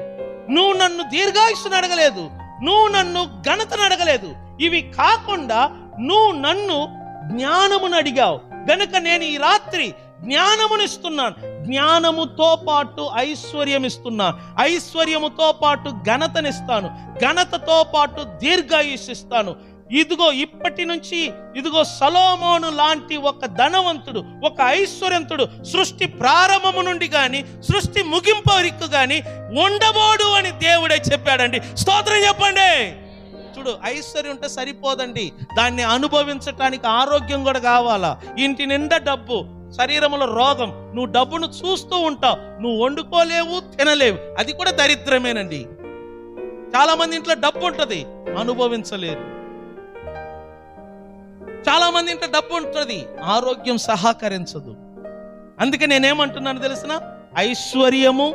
నువ్వు నన్ను దీర్ఘాయుష్ను అడగలేదు, నువ్వు నన్ను ఘనతను అడగలేదు, ఇవి కాకుండా నువ్వు నన్ను జ్ఞానమును అడిగావు గనుక నేను ఈ రాత్రి జ్ఞానమును ఇస్తున్నాను. జ్ఞానముతో పాటు ఐశ్వర్యం ఇస్తున్నాను, ఐశ్వర్యముతో పాటు ఘనతనిస్తాను, ఘనతతో పాటు దీర్ఘాయుష్ను ఇస్తాను. ఇదిగో ఇప్పటి నుంచి ఇదిగో సొలొమోను లాంటి ఒక ధనవంతుడు, ఒక ఐశ్వర్యంతుడు సృష్టి ప్రారంభము నుండి కానీ సృష్టి ముగింపు వరకు కానీ ఉండబోడు అని దేవుడే చెప్పాడండి. స్తోత్రం చెప్పండి. చూడు, ఐశ్వర్యం ఉంటే సరిపోదండి, దాన్ని అనుభవించటానికి ఆరోగ్యం కూడా కావాలా. ఇంటి నిండా డబ్బు, శరీరంలో రోగం, నువ్వు డబ్బును చూస్తూ ఉంటావు, నువ్వు వండుకోలేవు, తినలేవు, అది కూడా దరిద్రమేనండి. చాలా మంది ఇంట్లో డబ్బు ఉంటుంది, అనుభవించలేరు. చాలా మంది ఇంట్లో డబ్బు ఉంటుంది, ఆరోగ్యం సహకరించదు. అందుకే నేనేమంటున్నాను తెలిసిన? ఐశ్వర్యము,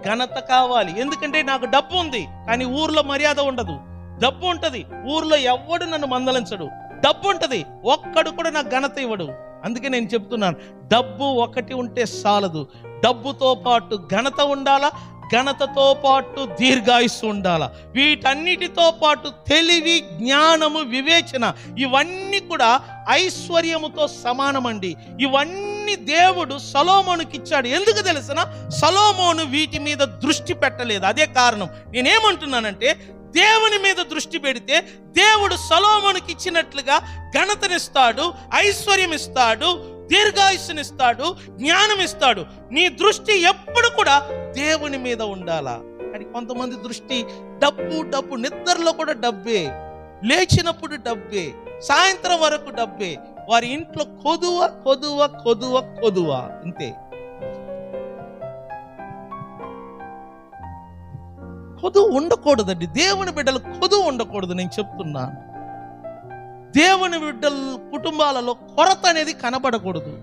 ఘనత కావాలి. ఎందుకంటే నాకు డబ్బు ఉంది కానీ ఊర్లో మర్యాద ఉండదు. డబ్బు ఉంటది, ఊర్లో ఎవడు నన్ను మందలించడు. డబ్బు ఉంటది, ఒక్కడు కూడా నాకు ఘనత ఇవ్వడు. అందుకే నేను చెప్తున్నాను, డబ్బు ఒకటి ఉంటే చాలదు, డబ్బుతో పాటు ఘనత ఉండాలా, ఘనతతో పాటు దీర్ఘాయుస్సు ఉండాల. వీటన్నిటితో పాటు తెలివి, జ్ఞానము, వివేచన ఇవన్నీ కూడా ఐశ్వర్యముతో సమానమండి. ఇవన్నీ దేవుడు సొలొమోనుకి ఇచ్చాడు. ఎందుకు తెలుసునా? సొలొమోను వీటి మీద దృష్టి పెట్టలేదు. అదే కారణం. నేనేమంటున్నానంటే, దేవుని మీద దృష్టి పెడితే దేవుడు సొలొమోనుకి ఇచ్చినట్లుగా ఘనతనిస్తాడు, ఐశ్వర్యం ఇస్తాడు, దీర్ఘాయుస్సునిస్తాడు, జ్ఞానం ఇస్తాడు. నీ దృష్టి ఎప్పుడు కూడా దేవుని మీద ఉండాలా. కానీ కొంతమంది దృష్టి డబ్బు డబ్బు, నిద్రలో కూడా డబ్బే, లేచినప్పుడు డబ్బే, సాయంత్రం వరకు డబ్బే. వారి ఇంట్లో కొదువ కొదువ కొదువ కొదువ, అంతే. కొదువు ఉండకూడదండి. దేవుని బిడ్డలు కొదువు ఉండకూడదు. నేను చెప్తున్నాను, దేవుని బిడ్డల కుటుంబాలలో కొరత అనేది కనబడకూడదు.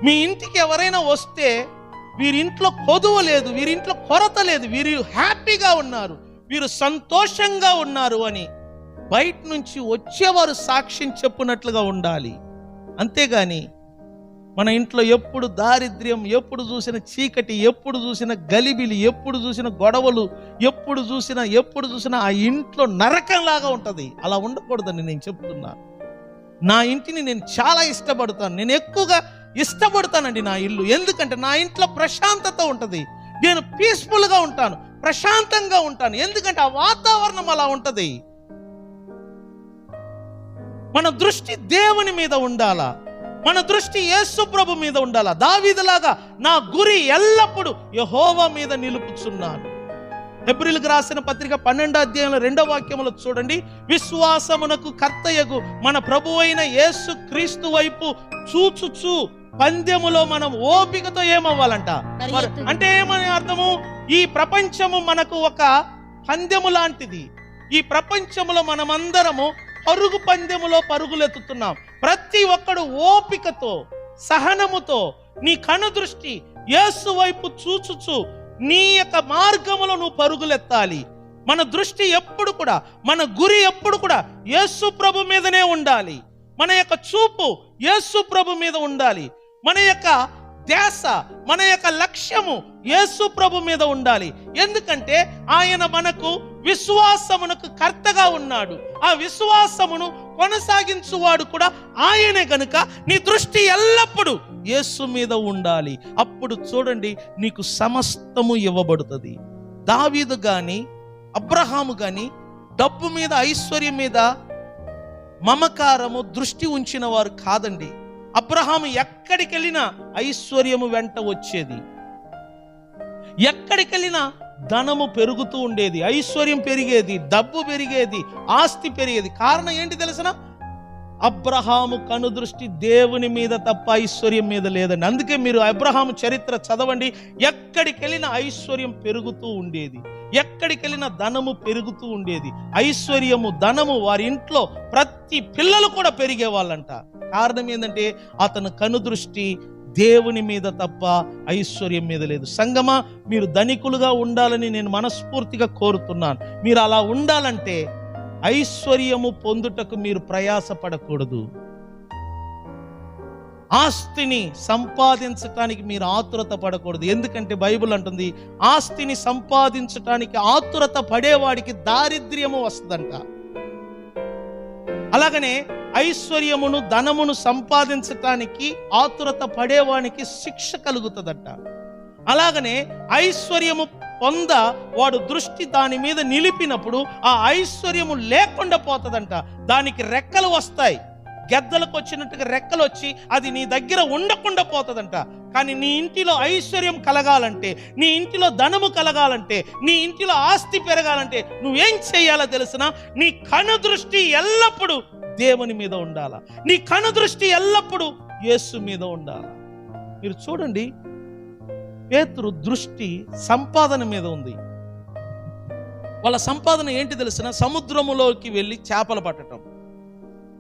మీ ఇంటికి ఎవరైనా వస్తే వీరింట్లో కొదువ లేదు, వీరింట్లో కొరత లేదు, వీరు హ్యాపీగా ఉన్నారు, వీరు సంతోషంగా ఉన్నారు అని బయట నుంచి వచ్చేవారు సాక్ష్యం చెప్పునట్లుగా ఉండాలి. అంతేగాని మన ఇంట్లో ఎప్పుడు దారిద్ర్యం, ఎప్పుడు చూసిన చీకటి, ఎప్పుడు చూసిన గలిబిలి, ఎప్పుడు చూసిన గొడవలు, ఎప్పుడు చూసినా ఆ ఇంట్లో నరకంలాగా ఉంటుంది. అలా ఉండకూడదని నేను చెప్తున్నాను. నా ఇంటిని నేను చాలా ఇష్టపడతాను. నేను ఎక్కువగా ఇష్టపడతానండి నా ఇల్లు. ఎందుకంటే నా ఇంట్లో ప్రశాంతత ఉంటుంది. నేను పీస్ఫుల్గా ఉంటాను, ప్రశాంతంగా ఉంటాను. ఎందుకంటే ఆ వాతావరణం అలా ఉంటుంది. మన దృష్టి దేవుని మీద ఉండాలా. మన దృష్టి యేసు ప్రభు మీద ఉండాలా. దావీదులాగా నా గురి ఎల్లప్పుడూ యెహోవా మీద నిలుపుచున్నాను. హెబ్రీయులకు రాసిన పత్రిక 12వ అధ్యాయంలో 2వ వాక్యములో చూడండి, విశ్వాసమునకు కర్తయగు మన ప్రభు అయిన యేసు క్రీస్తు వైపు చూచుచు పందెములో మనం ఓపికతో ఏమవ్వాలంట. అంటే ఏమని అర్థము? ఈ ప్రపంచము మనకు ఒక పందెము లాంటిది. ఈ ప్రపంచములో మనమందరము పరుగు పందెములో పరుగులెత్తుతున్నాం. ప్రతి ఒక్కడు ఓపికతో, సహనముతో నీ కనుదృష్టి యేసు వైపు చూచుచు నీ యొక్క మార్గములో నువ్వు పరుగులెత్తాలి. మన దృష్టి ఎప్పుడు కూడా, మన గురి ఎప్పుడు కూడా యేసు ప్రభు మీదనే ఉండాలి. మన యొక్క చూపు యేసు ప్రభు మీద ఉండాలి. మన యొక్క ధ్యాస, మన యొక్క లక్ష్యము యేసు ప్రభు మీద ఉండాలి. ఎందుకంటే ఆయన మనకు విశ్వాసమునకు కర్తగా ఉన్నాడు. ఆ విశ్వాసమును కొనసాగించువాడు కూడా ఆయనే గనుక నీ దృష్టి ఎల్లప్పుడూ యేసు మీద ఉండాలి. అప్పుడు చూడండి, నీకు సమస్తము ఇవ్వబడుతుంది. దావీదు గాని అబ్రహాము గాని డబ్బు మీద, ఐశ్వర్యం మీద మమకారము దృష్టి ఉంచిన వారు కాదండి. అబ్రహాము ఎక్కడికి వెళ్ళినా ఐశ్వర్యము వెంట వచ్చేది. ఎక్కడికి వెళ్ళినా ధనము పెరుగుతూ ఉండేది, ఐశ్వర్యం పెరిగేది, డబ్బు పెరిగేది, ఆస్తి పెరిగేది. కారణం ఏంటి తెలుసనా? అబ్రహాము కనుదృష్టి దేవుని మీద తప్ప ఐశ్వర్యం మీద లేదండి. అందుకే మీరు అబ్రహాము చరిత్ర చదవండి. ఎక్కడికి వెళ్ళినా ఐశ్వర్యం పెరుగుతూ ఉండేది, ఎక్కడికి వెళ్ళినా ధనము పెరుగుతూ ఉండేది. ఐశ్వర్యము, ధనము వారి ఇంట్లో ప్రతి పిల్లలు కూడా పెరిగే వాళ్ళంట. కారణం ఏంటంటే అతను కనుదృష్టి దేవుని మీద తప్ప ఐశ్వర్యం మీద లేదు. సంగమా, మీరు ధనికులుగా ఉండాలని నేను మనస్ఫూర్తిగా కోరుతున్నాను. మీరు అలా ఉండాలంటే ఐశ్వర్యము పొందుటకు మీరు ప్రయాసపడకూడదు. ఆస్తిని సంపాదించటానికి మీరు ఆతురత పడకూడదు. ఎందుకంటే బైబిల్ అంటుంది, ఆస్తిని సంపాదించటానికి ఆతురత పడేవాడికి దారిద్ర్యము వస్తుందంట. అలాగనే ఐశ్వర్యమును, ధనమును సంపాదించటానికి ఆతురత పడేవానికి శిక్ష కలుగుతుందంట. అలాగనే ఐశ్వర్యము పొంద వాడు దృష్టి దాని మీద నిలిపినప్పుడు ఆ ఐశ్వర్యము లేకుండా పోతుందంట. దానికి రెక్కలు వస్తాయి, గెద్దలకు వచ్చినట్టుగా రెక్కలు వచ్చి అది నీ దగ్గర ఉండకుండా పోతుందంట. కానీ నీ ఇంటిలో ఐశ్వర్యం కలగాలంటే, నీ ఇంటిలో ధనము కలగాలంటే, నీ ఇంటిలో ఆస్తి పెరగాలంటే నువ్వేం చేయాలో తెలుసునా? నీ కనుదృష్టి ఎల్లప్పుడూ దేవుని మీద ఉండాలా. నీ కనుదృష్టి ఎల్లప్పుడూ యేసు మీద ఉండాలా. మీరు చూడండి, పేతురు దృష్టి సంపాదన మీద ఉంది. వాళ్ళ సంపాదన ఏంటి తెలుసునా? సముద్రములోకి వెళ్ళి చేపలు పట్టడం.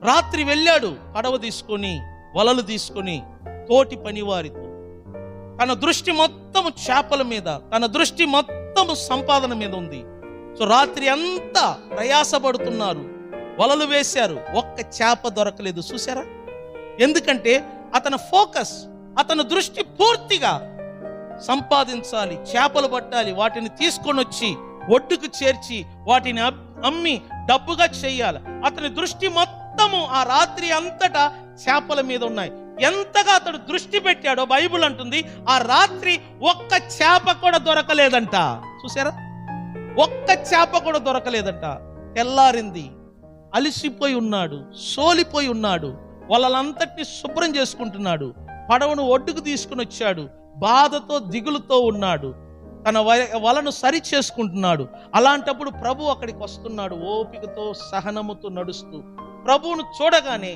రాత్రి వెళ్ళాడు పడవ తీసుకొని, వలలు తీసుకొని, తోటి పనివారితో. తన దృష్టి మొత్తము చేపల మీద, తన దృష్టి మొత్తము సంపాదన మీద ఉంది. సో రాత్రి అంతా ప్రయాసపడుతున్నారు, వలలు వేశారు, ఒక్క చేప దొరకలేదు. చూసారా? ఎందుకంటే అతని ఫోకస్, అతని దృష్టి పూర్తిగా సంపాదించాలి, చేపలు పట్టాలి, వాటిని తీసుకొని వచ్చి ఒడ్డుకు చేర్చి వాటిని అమ్మి డబ్బుగా చేయాలి. అతని దృష్టి మొత్తము ఆ రాత్రి అంతటా చేపల మీద ఉన్నాయి. ఎంతగా అతడు దృష్టి పెట్టాడో బైబిల్ అంటుంది ఆ రాత్రి ఒక్క చేప కూడా దొరకలేదంట. చూసారా, ఒక్క చేప కూడా దొరకలేదంట. తెల్లారింది, అలిసిపోయి ఉన్నాడు, సోలిపోయి ఉన్నాడు, వాళ్ళంతటిని శుభ్రం చేసుకుంటున్నాడు, పడవను ఒడ్డుకు తీసుకుని వచ్చాడు, బాధతో దిగులుతో ఉన్నాడు, తన వలను సరి చేసుకుంటున్నాడు. అలాంటప్పుడు ప్రభు అక్కడికి వస్తున్నాడు, ఓపికతో సహనముతో నడుస్తూ. ప్రభువును చూడగానే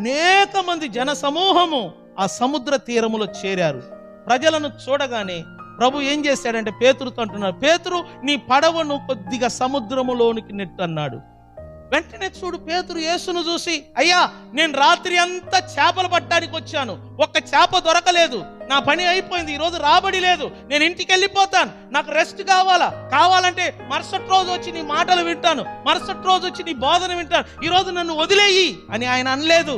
అనేక మంది జన సమూహము ఆ సముద్ర తీరములో చేరారు. ప్రజలను చూడగానే ప్రభు ఏం చేశాడంటే పేతురుతో అంటున్నాడు, పేతురు నీ పడవను కొద్దిగా సముద్రములోనికి నెట్టు అన్నాడు. వెంటనే చూడు, పేతురు యేసును చూసి, అయ్యా నేను రాత్రి అంతా చేపలు పట్టడానికి వచ్చాను, ఒక్క చేప దొరకలేదు, నా పని అయిపోయింది, ఈరోజు రాబడి లేదు, నేను ఇంటికి వెళ్ళిపోతాను, నాకు రెస్ట్ కావాలంటే మరుసటి రోజు వచ్చి నీ మాటలు వింటాను, మరుసటి రోజు వచ్చి నీ బోధన వింటాను, ఈరోజు నన్ను వదిలేయి అని ఆయన అనలేదు.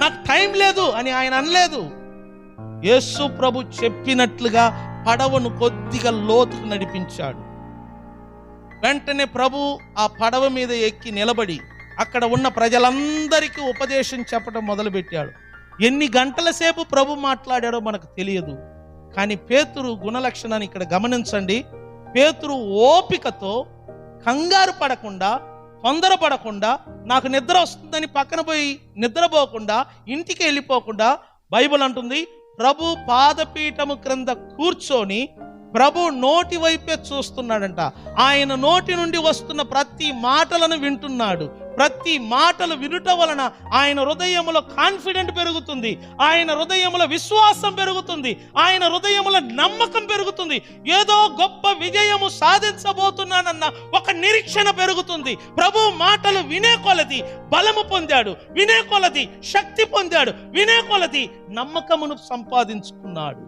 నాకు టైం లేదు అని ఆయన అనలేదు. యేసు ప్రభు చెప్పినట్లుగా పడవను కొద్దిగా లోతుకు నడిపించాడు. వెంటనే ప్రభు ఆ పడవ మీద ఎక్కి నిలబడి అక్కడ ఉన్న ప్రజలందరికీ ఉపదేశం చెప్పడం మొదలుపెట్టాడు. ఎన్ని గంటల సేపు ప్రభు మాట్లాడాడో మనకు తెలియదు. కానీ పేతురు గుణలక్షణాన్ని ఇక్కడ గమనించండి. పేతురు ఓపికతో, కంగారు పడకుండా, తొందరపడకుండా, నాకు నిద్ర వస్తుందని పక్కన పోయి నిద్రపోకుండా, ఇంటికి వెళ్ళిపోకుండా, బైబిల్ అంటుంది ప్రభు పాదపీఠము క్రింద కూర్చొని ప్రభు నోటి వైపే చూస్తున్నాడంట. ఆయన నోటి నుండి వస్తున్న ప్రతి మాటలను వింటున్నాడు. ప్రతి మాటలు వినుట వలన ఆయన హృదయములో కాన్ఫిడెంట్ పెరుగుతుంది, ఆయన హృదయములో విశ్వాసం పెరుగుతుంది, ఆయన హృదయములో నమ్మకం పెరుగుతుంది. ఏదో గొప్ప విజయము సాధించబోతున్నానన్న ఒక నిరీక్షణ పెరుగుతుంది. ప్రభు మాటలు వినే కొలది బలము పొందాడు, వినే కొలది శక్తి పొందాడు, వినే కొలది నమ్మకమును సంపాదించుకున్నాడు.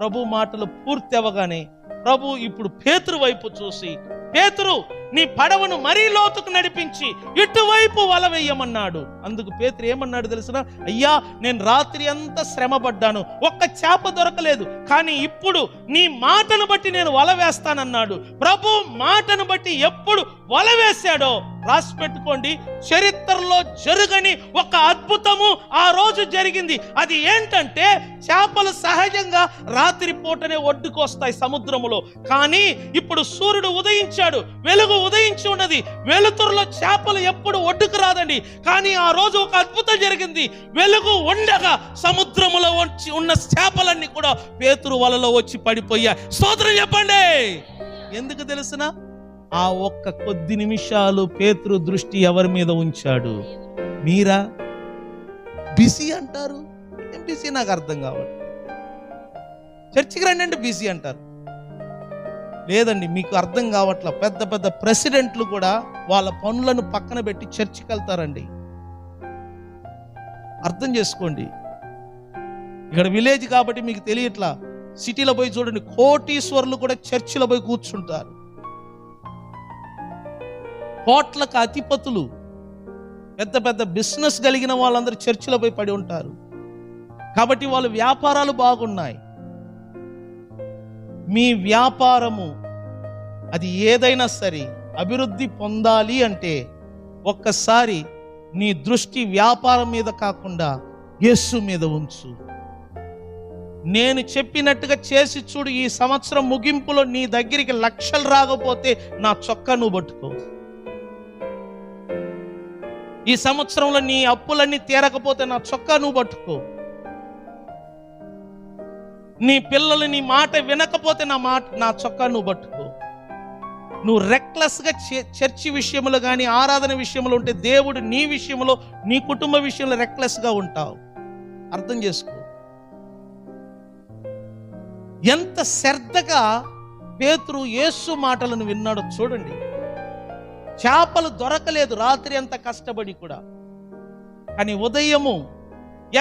ప్రభు మాటలు పూర్తి అవ్వగానే ప్రభు ఇప్పుడు పేతురు వైపు చూసి, పేతురు నీ పడవను మరీ లోతుకు నడిపించి ఇటువైపు వల వేయమన్నాడు. అందుకు పేతురు ఏమన్నాడు తెలుసునా? అయ్యా నేను రాత్రి అంతా శ్రమ పడ్డాను, ఒక్క చేప దొరకలేదు, కానీ ఇప్పుడు నీ మాటను బట్టి నేను వల వేస్తానన్నాడు. ప్రభు మాటను బట్టి ఎప్పుడు వల వేశాడో రాసి పెట్టుకోండి, చరిత్రలో జరగని ఒక అద్భుతము ఆ రోజు జరిగింది. అది ఏంటంటే చేపలు సహజంగా రాత్రి పూటనే ఒడ్డుకు వస్తాయి సముద్రములో. కానీ ఇప్పుడు సూర్యుడు ఉదయించాడు, వెలుగు ఉదయించి ఉన్నది, వెలుతురులో చేపలు ఎప్పుడు ఒడ్డుకు రాదండి. కానీ ఆ రోజు ఒక అద్భుతం జరిగింది. వెలుగు ఉండగా సముద్రములో వచ్చి ఉన్న చేపలన్నీ కూడా పేతురు వలలో వచ్చి పడిపోయాయి. స్తోత్రం చెప్పండి. ఎందుకు తెలుసునా? ఆ ఒక్క కొద్ది నిమిషాలు పేతురు దృష్టి ఎవరి మీద ఉంచాడు? మీరా? బిజీ అంటారు, ఏం బిజీ నాకు అర్థం కావాలి. చర్చికి రండి అంటే బిజీ అంటారు. లేదండి, మీకు అర్థం కావట్లా. పెద్ద పెద్ద ప్రెసిడెంట్లు కూడా వాళ్ళ పనులను పక్కన పెట్టి చర్చికి వెళ్తారండి. అర్థం చేసుకోండి. ఇక్కడ విలేజ్ కాబట్టి మీకు తెలియట్లా. సిటీలో పోయి చూడండి, కోటీశ్వరులు కూడా చర్చిలో పోయి కూర్చుంటారు. కోట్లకు అధిపతులు, పెద్ద పెద్ద బిజినెస్ కలిగిన వాళ్ళందరూ చర్చిలో పోయి పడి ఉంటారు. కాబట్టి వాళ్ళ వ్యాపారాలు బాగున్నాయి. మీ వ్యాపారము అది ఏదైనా సరే అభివృద్ధి పొందాలి అంటే ఒక్కసారి నీ దృష్టి వ్యాపారం మీద కాకుండా యేసు మీద ఉంచు. నేను చెప్పినట్టుగా చేసి చూడు. ఈ సంవత్సరం ముగింపులో నీ దగ్గరికి లక్షలు రాకపోతే నా చొక్కా నువ్వు పట్టుకో. ఈ సంవత్సరంలో నీ అప్పులన్నీ తీరకపోతే నా చొక్కా నువ్వు పట్టుకో. నీ పిల్లలు నీ మాట వినకపోతే నా చొక్కా నువ్వు పట్టుకో. నువ్వు రెక్లెస్గా చర్చి విషయంలో కానీ ఆరాధన విషయంలో ఉంటే దేవుడు నీ విషయంలో, నీ కుటుంబ విషయంలో రెక్లెస్గా ఉంటావు. అర్థం చేసుకో. ఎంత శ్రద్ధగా పేతురు యేసు మాటలను విన్నాడో చూడండి. చేపలు దొరకలేదు రాత్రి అంతా కష్టపడి కూడా, కానీ ఉదయము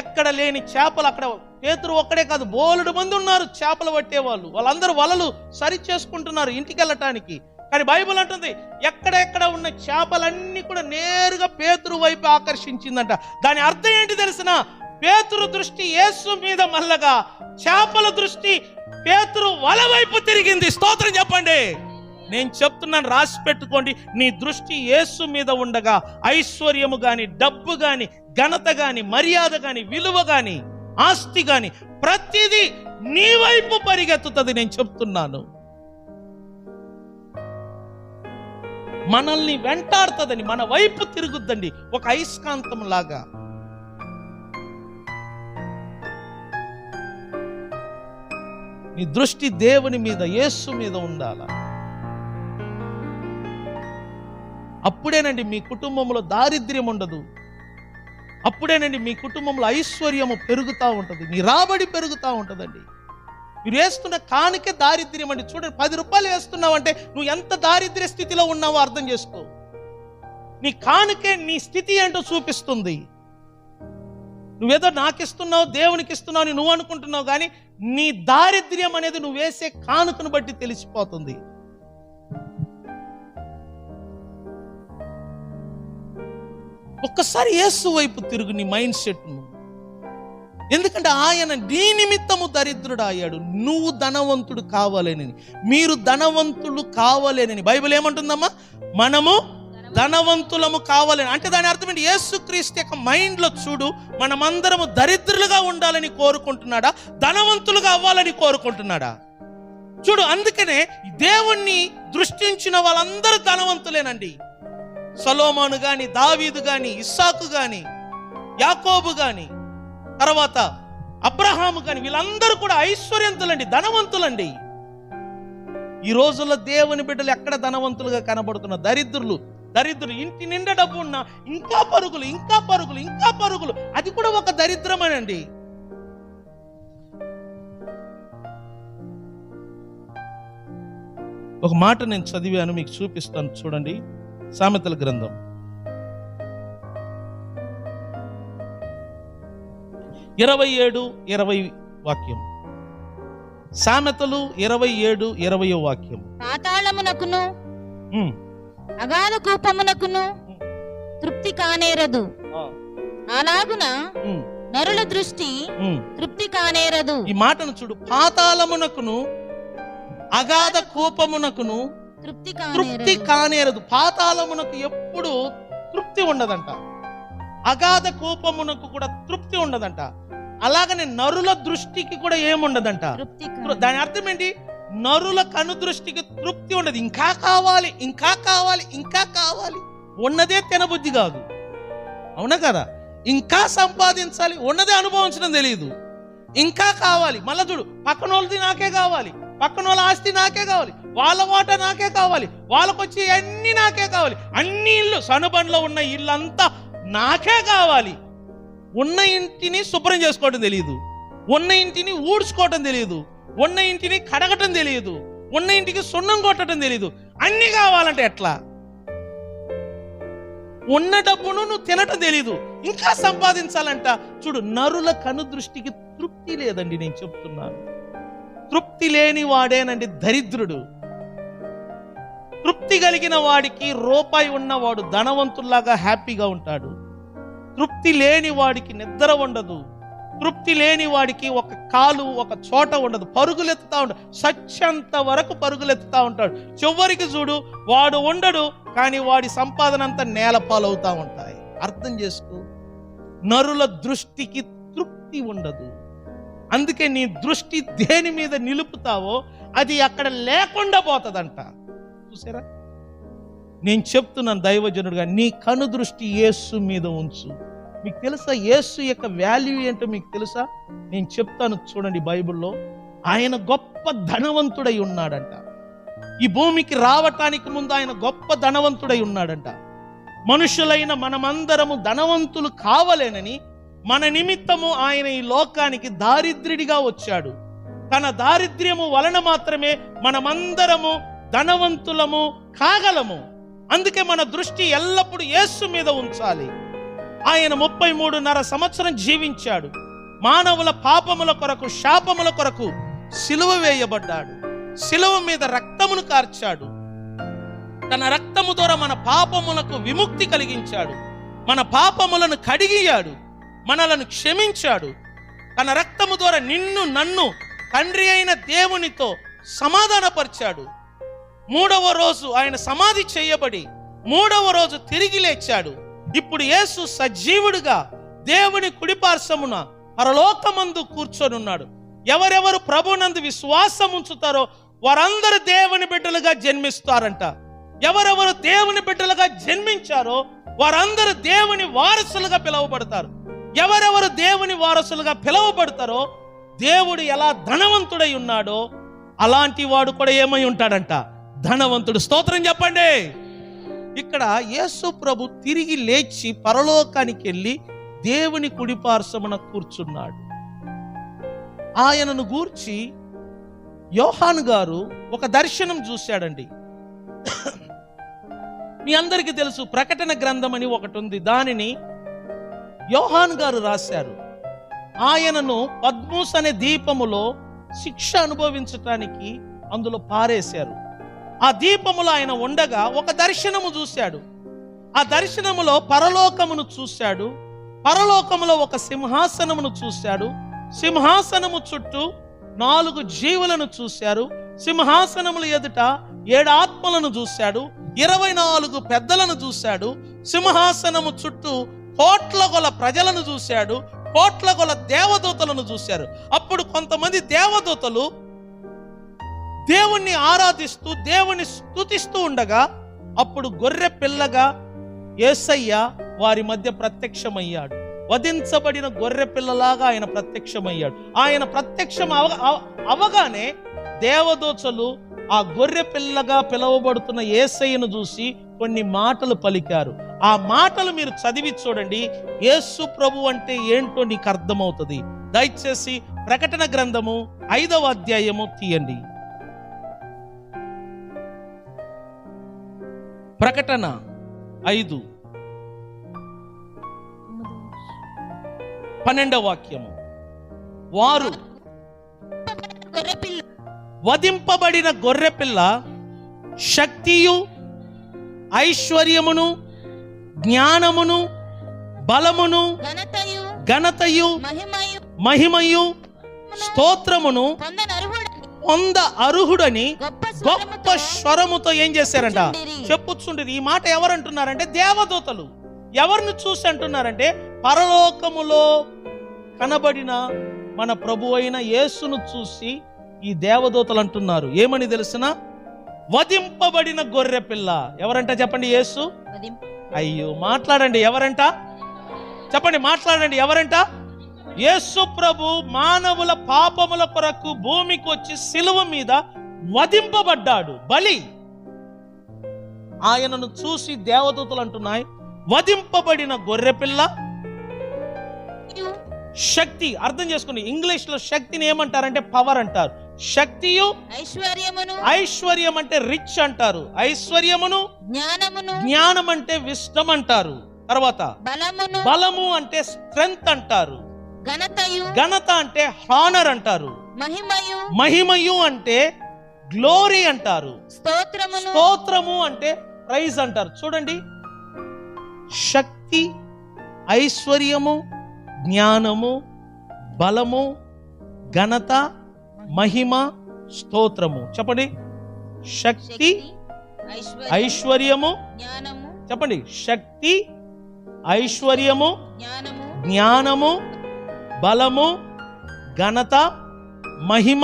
ఎక్కడ లేని చేపలు అక్కడ. పేతురు ఒక్కడే కాదు, బోలెడు మంది ఉన్నారు చేపలు పట్టేవాళ్ళు. వాళ్ళందరూ వలలు సరి చేసుకుంటున్నారు ఇంటికి వెళ్ళటానికి. కానీ బైబిల్ అంటుంది ఎక్కడెక్కడ ఉన్న చేపలన్నీ కూడా నేరుగా పేతురు వైపు ఆకర్షించిందంట. దాని అర్థం ఏంటి తెలిసిన? పేతురు దృష్టి యేసు మీద మల్లగా, చేపల దృష్టి పేతురు వల వైపు తిరిగింది. స్తోత్రం చెప్పండి. నేను చెప్తున్నాను, రాసి పెట్టుకోండి. నీ దృష్టి యేసు మీద ఉండగా ఐశ్వర్యము గాని, డబ్బు గాని, ఘనత గాని, మర్యాద గాని, విలువ గాని, ఆస్తి గాని ప్రతిదీ నీ వైపు పరిగెత్తుతుంది. నేను చెప్తున్నాను, మనల్ని వెంటాడుతుందని, మన వైపు తిరుగుద్దండి ఒక అయస్కాంతం లాగా. నీ దృష్టి దేవుని మీద, యేసు మీద ఉండాల. అప్పుడేనండి మీ కుటుంబంలో దారిద్ర్యం ఉండదు. అప్పుడేనండి మీ కుటుంబంలో ఐశ్వర్యము పెరుగుతూ ఉంటుంది, నీ రాబడి పెరుగుతూ ఉంటుందండి. మీరు వేస్తున్న కానుకే దారిద్ర్యం అండి. చూడండి, 10 రూపాయలు వేస్తున్నావు అంటే నువ్వు ఎంత దారిద్ర్య స్థితిలో ఉన్నావో అర్థం చేసుకో. నీ కానుకే నీ స్థితి ఏంటో చూపిస్తుంది. నువ్వేదో నాకు ఇస్తున్నావు, దేవునికి ఇస్తున్నావు అని నువ్వు అనుకుంటున్నావు, కానీ నీ దారిద్ర్యం అనేది నువ్వు వేసే కానుకను బట్టి తెలిసిపోతుంది. ఒక్కసారి యేసు వైపు తిరుగు నీ మైండ్ సెట్ను. ఎందుకంటే ఆయన నీ నిమిత్తము దరిద్రుడు అయ్యాడు, నువ్వు ధనవంతుడు కావాలేనని. మీరు ధనవంతులు కావాలేనని బైబిల్ ఏమంటుందమ్మా? మనము ధనవంతులము కావాలని. అంటే దాని అర్థం ఏంటి? యేసుక్రీస్తు యొక్క మైండ్లో చూడు, మనమందరము దరిద్రులుగా ఉండాలని కోరుకుంటున్నాడా, ధనవంతులుగా అవ్వాలని కోరుకుంటున్నాడా? చూడు, అందుకనే దేవుణ్ణి దృష్టించిన వాళ్ళందరూ ధనవంతులేనండి. సొలొమోను గాని, దావీదు గాని, ఇస్సాకు గాని, యాకోబు గాని, తర్వాత అబ్రహాము గాని, వీళ్ళందరూ కూడా ఐశ్వర్యంతులండి, ధనవంతులండి. ఈ రోజుల్లో దేవుని బిడ్డలు ఎక్కడ ధనవంతులుగా కనబడుతున్నారు? దరిద్రులు. ఇంటి నిండా డబ్బు ఉన్నా ఇంకా పరుగులు, ఇంకా పరుగులు, ఇంకా పరుగులు. అది కూడా ఒక దరిద్రమేనండి. ఒక మాట నేను చదివాను, మీకు చూపిస్తాను. చూడండి, సామెతల గ్రంథం 27:20 వాక్యం. సామెతలు 27:20 వాక్యం. పాతాళమునకును అగాధ కూపమునకును తృప్తి కానేరదు, అలాగున నరుల దృష్టి తృప్తి కానేరదు. ఈ మాటను చూడు, పాతాళమునకును అగాధ కూపమునకును తృప్తి కానేరదు. పాతాళమునకు ఎప్పుడు తృప్తి ఉండదంట, అగాధ కూపమునకు కూడా తృప్తి ఉండదంట. అలాగనే నరుల దృష్టికి కూడా ఏముండదంట. దాని అర్థం ఏంటి? నరుల కను దృష్టికి తృప్తి ఉండదు. ఇంకా కావాలి, ఇంకా కావాలి, ఇంకా కావాలి. ఉన్నదే తినబుద్ధి కాదు, అవునా కదా? ఇంకా సంపాదించాలి, ఉన్నదే అనుభవించడం తెలియదు. ఇంకా కావాలి. మళ్ళా చూడు, పక్కన వాళ్ళది నాకే కావాలి, పక్కన వాళ్ళ ఆస్తి నాకే కావాలి, వాళ్ళ వాట నాకే కావాలి, వాళ్ళకు వచ్చి అన్ని నాకే కావాలి. అన్ని ఇల్లు, సనుబండ్లో ఉన్న ఇల్లంతా నాకే కావాలి. ఉన్న ఇంటిని శుభ్రం చేసుకోవడం తెలియదు, ఉన్న ఇంటిని ఊడ్చుకోవటం తెలియదు, ఉన్న ఇంటిని కడగటం తెలియదు, ఉన్న ఇంటికి సున్నం కొట్టడం తెలియదు. అన్ని కావాలంటే ఎట్లా? ఉన్న డబ్బును నువ్వు తినటం తెలియదు, ఇంకా సంపాదించాలంట. చూడు, నరుల కను దృష్టికి తృప్తి లేదండి. నేను చెప్తున్నాను, తృప్తి లేని వాడేనండి దరిద్రుడు. తృప్తి కలిగిన వాడికి రూపాయి ఉన్నవాడు ధనవంతుల్లాగా హ్యాపీగా ఉంటాడు. తృప్తి లేని వాడికి నిద్ర ఉండదు. తృప్తి లేని వాడికి ఒక కాలు ఒక చోట ఉండదు, పరుగులెత్తుతా ఉంటాడు, సత్యంత వరకు పరుగులెత్తుతా ఉంటాడు. చివరికి చూడు, వాడు ఉండడు, కానీ వాడి సంపాదన అంతా నేలపాలవుతా ఉంటాయి. అర్థం చేసుకో, నరుల దృష్టికి తృప్తి ఉండదు. అందుకే నీ దృష్టి దేని మీద నిలుపుతావో అది అక్కడ లేకుండా పోతుందంట. చూసారా? నేను చెప్తున్నాను దైవజనుడుగా, నీ కను దృష్టి యేసు మీద ఉంచు. మీకు తెలుసా యేసు యొక్క వాల్యూ ఏంటో? మీకు తెలుసా? నేను చెప్తాను, చూడండి. బైబిల్లో ఆయన గొప్ప ధనవంతుడై ఉన్నాడంట. ఈ భూమికి రావటానికి ముందు ఆయన గొప్ప ధనవంతుడై ఉన్నాడంట. మనుషులైన మనమందరము ధనవంతులు కావాలేనని మన నిమిత్తము ఆయన ఈ లోకానికి దారిద్ర్యుడిగా వచ్చాడు. తన దారిద్ర్యము వలన మాత్రమే మనమందరము ధనవంతులము కాగలము. అందుకే మన దృష్టి ఎల్లప్పుడూ యేసు మీద ఉంచాలి. ఆయన 33.5 సంవత్సరం జీవించాడు. మానవుల పాపముల కొరకు, శాపముల కొరకు సిలువ వేయబడ్డాడు. సిలువ మీద రక్తమును కార్చాడు. తన రక్తము ద్వారా మన పాపములకు విముక్తి కలిగించాడు. మన పాపములను కడిగియాడు. మనలను క్షమించాడు. తన రక్తము ద్వారా నిన్ను నన్ను తండ్రి అయిన దేవునితో సమాధానపరిచాడు. 3వ రోజు ఆయన సమాధి చేయబడి 3వ రోజు తిరిగి లేచాడు. ఇప్పుడు యేసు సజీవుడిగా దేవుని కుడిపార్శ్వమున పరలోకమందు కూర్చొనున్నాడు. ఎవరెవరు ప్రభునందు విశ్వాసం ఉంచుతారో వారందరూ దేవుని బిడ్డలుగా జన్మిస్తారంట. ఎవరెవరు దేవుని బిడ్డలుగా జన్మించారో వారందరూ దేవుని వారసులుగా పిలువబడతారు. ఎవరెవరు దేవుని వారసులుగా పిలువబడతారో దేవుడు ఎలా ధనవంతుడై ఉన్నాడో అలాంటి వాడు కూడా ఏమై ఉంటాడంట, ధనవంతుడు. స్తోత్రం చెప్పండి. ఇక్కడ యేసు ప్రభు తిరిగి లేచి పరలోకానికి వెళ్ళి దేవుని కుడిపార్శ్వమున కూర్చున్నాడు. ఆయనను గూర్చి యోహాను గారు ఒక దర్శనం చూశాడండి. మీ అందరికీ తెలుసు, ప్రకటన గ్రంథం అని ఒకటి ఉంది. దానిని యోహాను గారు రాశారు. ఆయనను పద్మోస్ అనే దీపములో శిక్ష అనుభవించటానికి అందులో పారేశారు. ఆ దీపములో ఆయన ఉండగా ఒక దర్శనము చూశాడు. ఆ దర్శనములో పరలోకమును చూశాడు. పరలోకములో ఒక సింహాసనమును చూశాడు. సింహాసనము చుట్టూ 4 జీవులను చూశారు. సింహాసనముల ఎదుట 7 ఆత్మలను చూశాడు. 24 పెద్దలను చూశాడు. సింహాసనము చుట్టూ కోట్ల కొల ప్రజలను చూశాడు. కోట్ల కొల దేవదూతలను చూశారు. అప్పుడు కొంతమంది దేవదూతలు దేవుణ్ణి ఆరాధిస్తూ దేవుని స్తుతిస్తూ ఉండగా అప్పుడు గొర్రె పిల్లగా యేసయ్య వారి మధ్య ప్రత్యక్షమయ్యాడు. వధించబడిన గొర్రె పిల్లలాగా ఆయన ప్రత్యక్షమయ్యాడు. ఆయన ప్రత్యక్షం అవగానే దేవదూతలు ఆ గొర్రె పిల్లగా పిలువబడుతున్న యేసయ్యను చూసి కొన్ని మాటలు పలికారు. ఆ మాటలు మీరు చదివి చూడండి. యేసు ప్రభు అంటే ఏంటో నీకు అర్థమవుతుంది. దయచేసి ప్రకటన గ్రంథము 5వ అధ్యాయము తీయండి. ప్రకటన 5 12వ వాక్యము. వారు వధింపబడిన గొర్రెపిల్ల శక్తియు ఐశ్వర్యమును జ్ఞానమును బలమును ఘనతయు మహిమయు స్తోత్రమును పొంద అర్హుడని గొప్ప స్వరముతో ఏం చేశారంట, చెప్పుచుండేది. ఈ మాట ఎవరంటున్నారంటే దేవదూతలు. ఎవరిని చూసి అంటున్నారంటే పరలోకములో కనబడిన మన ప్రభు అయిన యేసును చూసి ఈ దేవదూతలు అంటున్నారు. ఏమని తెలుసిన? వధింపబడిన గొర్రె పిల్ల. ఎవరంట చెప్పండి? యేసు. అయ్యో మాట్లాడండి, ఎవరంట చెప్పండి, మాట్లాడండి, ఎవరంట? యేసు ప్రభు మానవుల పాపముల కొరకు భూమికి వచ్చి సిలువ మీద వధింపబడ్డాడు, బలి. ఆయనను చూసి దేవదూతలు అంటున్నాయి, వధింపబడిన గొర్రెపిల్ల శక్తి. అర్థం చేసుకోండి, ఇంగ్లీష్ లో శక్తిని ఏమంటారంటే పవర్ అంటారు. శక్తియు ఐశ్వర్యం అంటే రిచ్ అంటారు. ఐశ్వర్యమును జ్ఞానం అంటే విజ్డమ్ అంటారు. తర్వాత బలము అంటే స్ట్రెంగ్త్ అంటారు. ఘనత అంటే హానర్ అంటారు. మహిమయు అంటే గ్లోరీ అంటారు. స్తోత్రము అంటే ప్రైజ్ అంటారు. చూడండి, శక్తి, ఐశ్వర్యము, జ్ఞానము, బలము, ఘనత, మహిమ, స్తోత్రము. చెప్పండి, శక్తి, ఐశ్వర్యము, చెప్పండి, శక్తి, ఐశ్వర్యము, జ్ఞానము, బలము, ఘనత, మహిమ,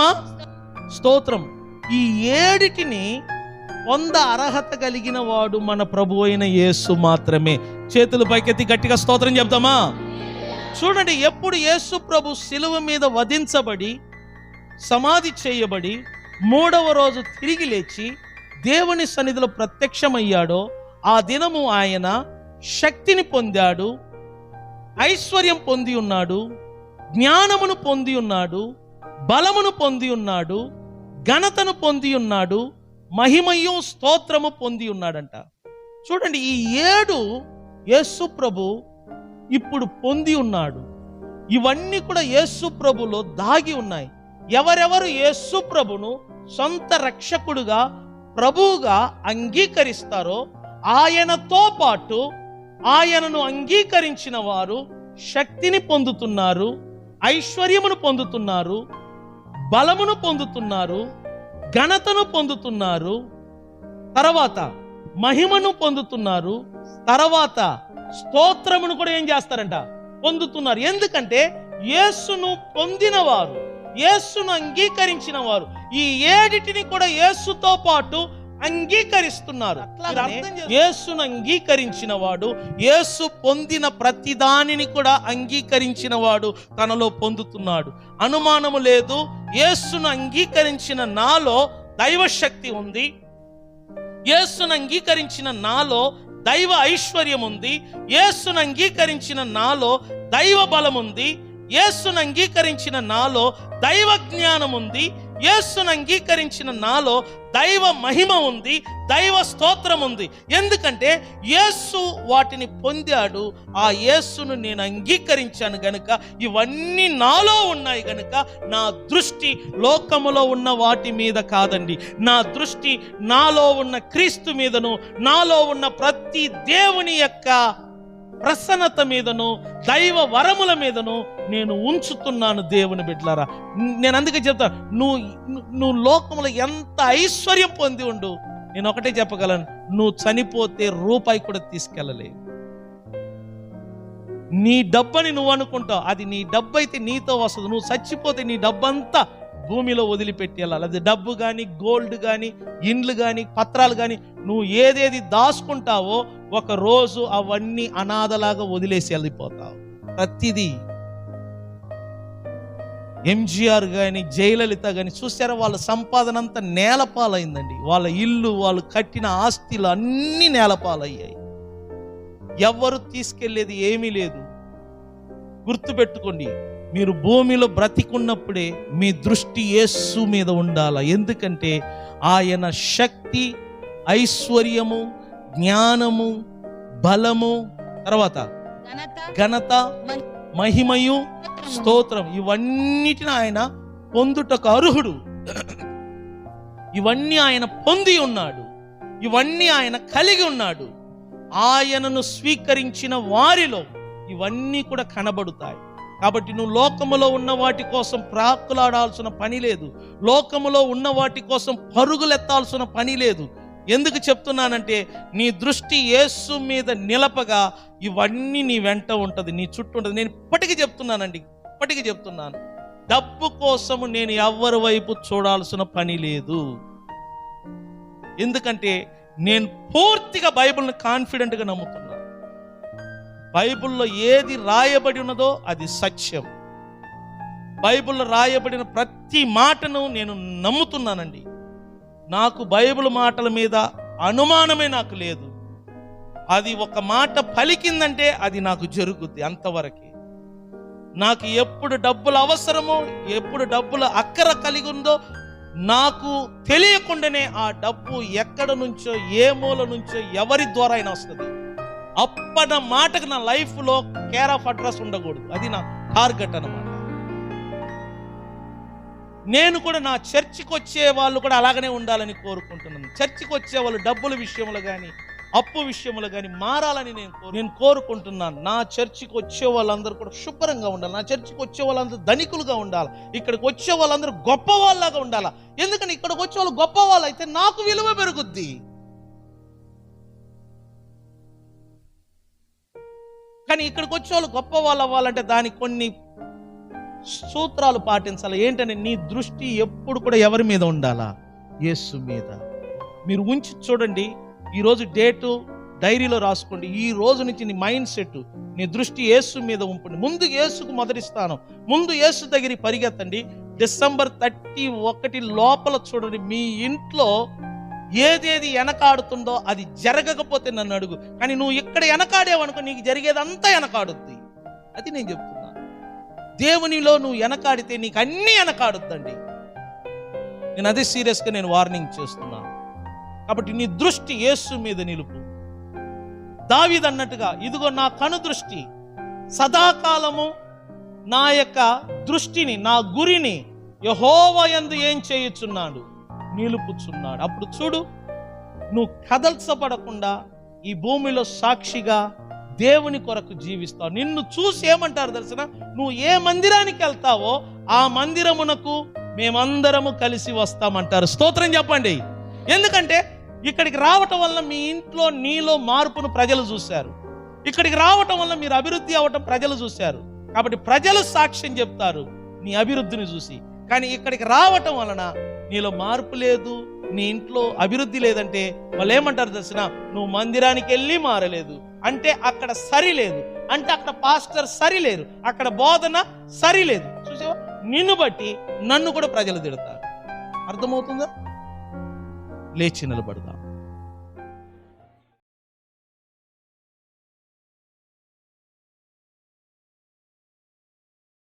స్తోత్రం. ఈ 7టిని పొంద అర్హత కలిగిన వాడు మన ప్రభు అయిన యేసు మాత్రమే. చేతులు పైకెత్తి గట్టిగా స్తోత్రం చెప్తామా? చూడండి, ఎప్పుడు యేసు ప్రభు సిలువ మీద వధించబడి సమాధి చేయబడి 3వ రోజు తిరిగి లేచి దేవుని సన్నిధిలో ప్రత్యక్షమయ్యాడో ఆ దినము ఆయన శక్తిని పొందాడు, ఐశ్వర్యం పొంది ఉన్నాడు, జ్ఞానమును పొంది ఉన్నాడు, బలమును పొంది ఉన్నాడు, ఘనతను పొంది ఉన్నాడు, మహిమయు స్తోత్రము పొంది ఉన్నాడంట. చూడండి, ఈ 7 యేసు ప్రభు ఇప్పుడు పొంది ఉన్నాడు. ఇవన్నీ కూడా యేసు ప్రభులో దాగి ఉన్నాయి. ఎవరెవరు యేసు ప్రభును సొంత రక్షకుడుగా ప్రభువుగా అంగీకరిస్తారో ఆయనతో పాటు ఆయనను అంగీకరించిన వారు శక్తిని పొందుతున్నారు, ఐశ్వర్యమును పొందుతున్నారు, బలమును పొందుతున్నారు, ఘనతను పొందుతున్నారు, తర్వాత మహిమను పొందుతున్నారు, తర్వాత స్తోత్రమును కూడా ఏం చేస్తారంట? పొందుతున్నారు. ఎందుకంటే యేసును పొందినవారు, యేసును అంగీకరించిన వారు ఈ ఏడిటిని కూడా యేసుతో పాటు అంగీకరిస్తున్నారు. యేసును అంగీకరించిన వాడు యేసు పొందిన ప్రతి దానిని కూడా అంగీకరించిన వాడు తనలో పొందుతున్నాడు. అనుమానము లేదు, యేసును అంగీకరించిన నాలో దైవశక్తి ఉంది, యేసును అంగీకరించిన నాలో దైవ ఐశ్వర్యం ఉంది, యేసును అంగీకరించిన నాలో దైవ బలం ఉంది, యేసును అంగీకరించిన నాలో దైవ జ్ఞానం ఉంది, యేసును అంగీకరించిన నాలో దైవ మహిమ ఉంది, దైవ స్తోత్రం ఉంది. ఎందుకంటే యేసు వాటిని పొందాడు. ఆ యేసును నేను అంగీకరించాను గనుక ఇవన్నీ నాలో ఉన్నాయి గనుక నా దృష్టి లోకములో ఉన్న వాటి మీద కాదండి, నా దృష్టి నాలో ఉన్న క్రీస్తు మీదను, నాలో ఉన్న ప్రతి దేవుని యొక్క ప్రసన్నత మీదను, దైవ వరముల మీదను నేను ఉంచుతున్నాను. దేవుని బిడ్డలారా, నేను అందుకే చెప్తా, నువ్వు లోకంలో ఎంత ఐశ్వర్యం పొంది ఉండు, నేను ఒకటే చెప్పగలను, నువ్వు చనిపోతే రూపాయి కూడా తీసుకెళ్ళలేవు. నీ డబ్బని నువ్వు అనుకుంటావు, అది నీ డబ్బు అయితే నీతో వస్తుంది. నువ్వు చచ్చిపోతే నీ డబ్బంతా భూమిలో వదిలిపెట్టి వెళ్ళాలి. అది డబ్బు కానీ, గోల్డ్ కానీ, ఇండ్లు కానీ, పత్రాలు కానీ, నువ్వు ఏదేది దాచుకుంటావో ఒక రోజు అవన్నీ అనాథలాగా వదిలేసి వెళ్ళిపోతావు. ప్రతిదీ. ఎంజీఆర్ కానీ, జయలలిత కానీ చూసారా, వాళ్ళ సంపాదన అంతా నేలపాలైందండి. వాళ్ళ ఇల్లు, వాళ్ళు కట్టిన ఆస్తులు అన్నీ నేలపాలయ్యాయి. ఎవరు తీసుకెళ్లేది ఏమీ లేదు. గుర్తుపెట్టుకోండి, మీరు భూమిలో బ్రతికున్నప్పుడే మీ దృష్టి యేసు మీద ఉండాలి. ఎందుకంటే ఆయన శక్తి, ఐశ్వర్యము, జ్ఞానము, బలము, తర్వాత ఘనత, మహిమయు, స్తోత్రం ఇవన్నిటిని ఆయన పొందుటకు అర్హుడు. ఇవన్నీ ఆయన పొంది ఉన్నాడు, ఇవన్నీ ఆయన కలిగి ఉన్నాడు. ఆయనను స్వీకరించిన వారిలో ఇవన్నీ కూడా కనబడుతాయి. కాబట్టి నువ్వు లోకములో ఉన్న వాటి కోసం ప్రాకులాడాల్సిన పని లేదు, లోకములో ఉన్న వాటి కోసం పరుగులెత్తాల్సిన పని లేదు. ఎందుకు చెప్తున్నానంటే నీ దృష్టి యేసు మీద నిలపగా ఇవన్నీ నీ వెంట ఉంటుంది, నీ చుట్టూ ఉంటుంది. నేను ఇప్పటికీ చెప్తున్నాను, డబ్బు కోసము నేను ఎవరి వైపు చూడాల్సిన పని లేదు. ఎందుకంటే నేను పూర్తిగా బైబిల్ని కాన్ఫిడెంట్గా నమ్ముతున్నాను. బైబిల్లో ఏది రాయబడి ఉన్నదో అది సత్యం. బైబిల్లో రాయబడిన ప్రతి మాటను నేను నమ్ముతున్నానండి. నాకు బైబిల్ మాటల మీద అనుమానమే నాకు లేదు. అది ఒక మాట పలికిందంటే అది నాకు జరుగుద్ది, అంతవరకే. నాకు ఎప్పుడు డబ్బులు అవసరమో, ఎప్పుడు డబ్బుల అక్కర కలిగి ఉందో నాకు తెలియకుండానే ఆ డబ్బు ఎక్కడ నుంచో, ఏ మూల నుంచో, ఎవరి ద్వారా అయినా వస్తుంది. అప్పటి మాటకు నా లైఫ్లో కేర్ ఆఫ్ అడ్రస్ ఉండకూడదు. అది నా టార్గెట్ అన్నమాట. నేను కూడా నా చర్చికి వచ్చే వాళ్ళు కూడా అలాగనే ఉండాలని కోరుకుంటున్నాను. చర్చికి వచ్చే వాళ్ళు డబ్బుల విషయంలో కానీ, అప్పు విషయంలో కానీ మారాలని నేను కోరుకుంటున్నాను. నా చర్చికి వచ్చే వాళ్ళందరూ కూడా శుభ్రంగా ఉండాలి. నా చర్చికి వచ్చే వాళ్ళందరూ ధనికులుగా ఉండాలి. ఇక్కడికి వచ్చే వాళ్ళందరూ గొప్ప వాళ్ళలాగా ఉండాలి. ఎందుకంటే ఇక్కడికి వచ్చే వాళ్ళు గొప్ప వాళ్ళు అయితే నాకు విలువ పెరుగుద్ది. కానీ ఇక్కడికి వచ్చే వాళ్ళు గొప్ప వాళ్ళు అవ్వాలంటే దానికి కొన్ని సూత్రాలు పాటించాలి. ఏంటంటే నీ దృష్టి ఎప్పుడు కూడా ఎవరి మీద ఉండాలా? యేసు మీద. మీరు ఉంచి చూడండి, ఈరోజు డేటు డైరీలో రాసుకోండి. ఈ రోజు నుంచి నీ మైండ్ సెట్, నీ దృష్టి యేసు మీద ఉంపండి. ముందు యేసుకు మొదటి స్థానం, ముందు యేసు దగ్గరికి పరిగెత్తండి. డిసెంబర్ 31 లోపల చూడండి, మీ ఇంట్లో ఏదేది వెనకాడుతుందో అది జరగకపోతే నన్ను అడుగు. కానీ నువ్వు ఇక్కడ వెనకాడేవనుకో నీకు జరిగేదంతా వెనకాడుద్ది. అది నేను చెప్తున్నాను. దేవునిలో నువ్వు వెనకాడితే నీకు అన్నీ వెనకాడుద్దండి. నేను అదే సీరియస్గా నేను వార్నింగ్ చేస్తున్నాను. కాబట్టి నీ దృష్టి యేసు మీద నిలుపు. దావీదు అన్నట్టుగా, ఇదిగో నా కను దృష్టి సదాకాలము నా యొక్క దృష్టిని, నా గురిని యెహోవా యందు ఏం చేయుచున్నాడు? నిలుపుచున్నాడు. అప్పుడు చూడు, నువ్వు కదల్చబడకుండా ఈ భూమిలో సాక్షిగా దేవుని కొరకు జీవిస్తావు. నిన్ను చూసి ఏమంటారు తెలిసిన, నువ్వు ఏ మందిరానికి వెళ్తావో ఆ మందిరమునకు మేమందరము కలిసి వస్తామంటారు. స్తోత్రం చెప్పండి. ఎందుకంటే ఇక్కడికి రావటం వల్ల మీ ఇంట్లో నీలో మార్పును ప్రజలు చూశారు. ఇక్కడికి రావటం వల్ల మీరు అభివృద్ధి అవ్వటం ప్రజలు చూశారు. కాబట్టి ప్రజలు సాక్ష్యం చెప్తారు నీ అభివృద్ధిని చూసి. కానీ ఇక్కడికి రావటం వలన నీలో మార్పు లేదు, నీ ఇంట్లో అభివృద్ధి లేదంటే వాళ్ళు ఏమంటారు తెలిసిన, నువ్వు మందిరానికి వెళ్ళి మారలేదు అంటే అక్కడ సరిలేదు, అంటే అక్కడ పాస్టర్ సరిలేరు, అక్కడ బోధన సరిలేదు. చూసావా, నిన్ను బట్టి నన్ను కూడా ప్రజలు తిడతారు. అర్థమవుతుందా? లేచి నిలబడదాం.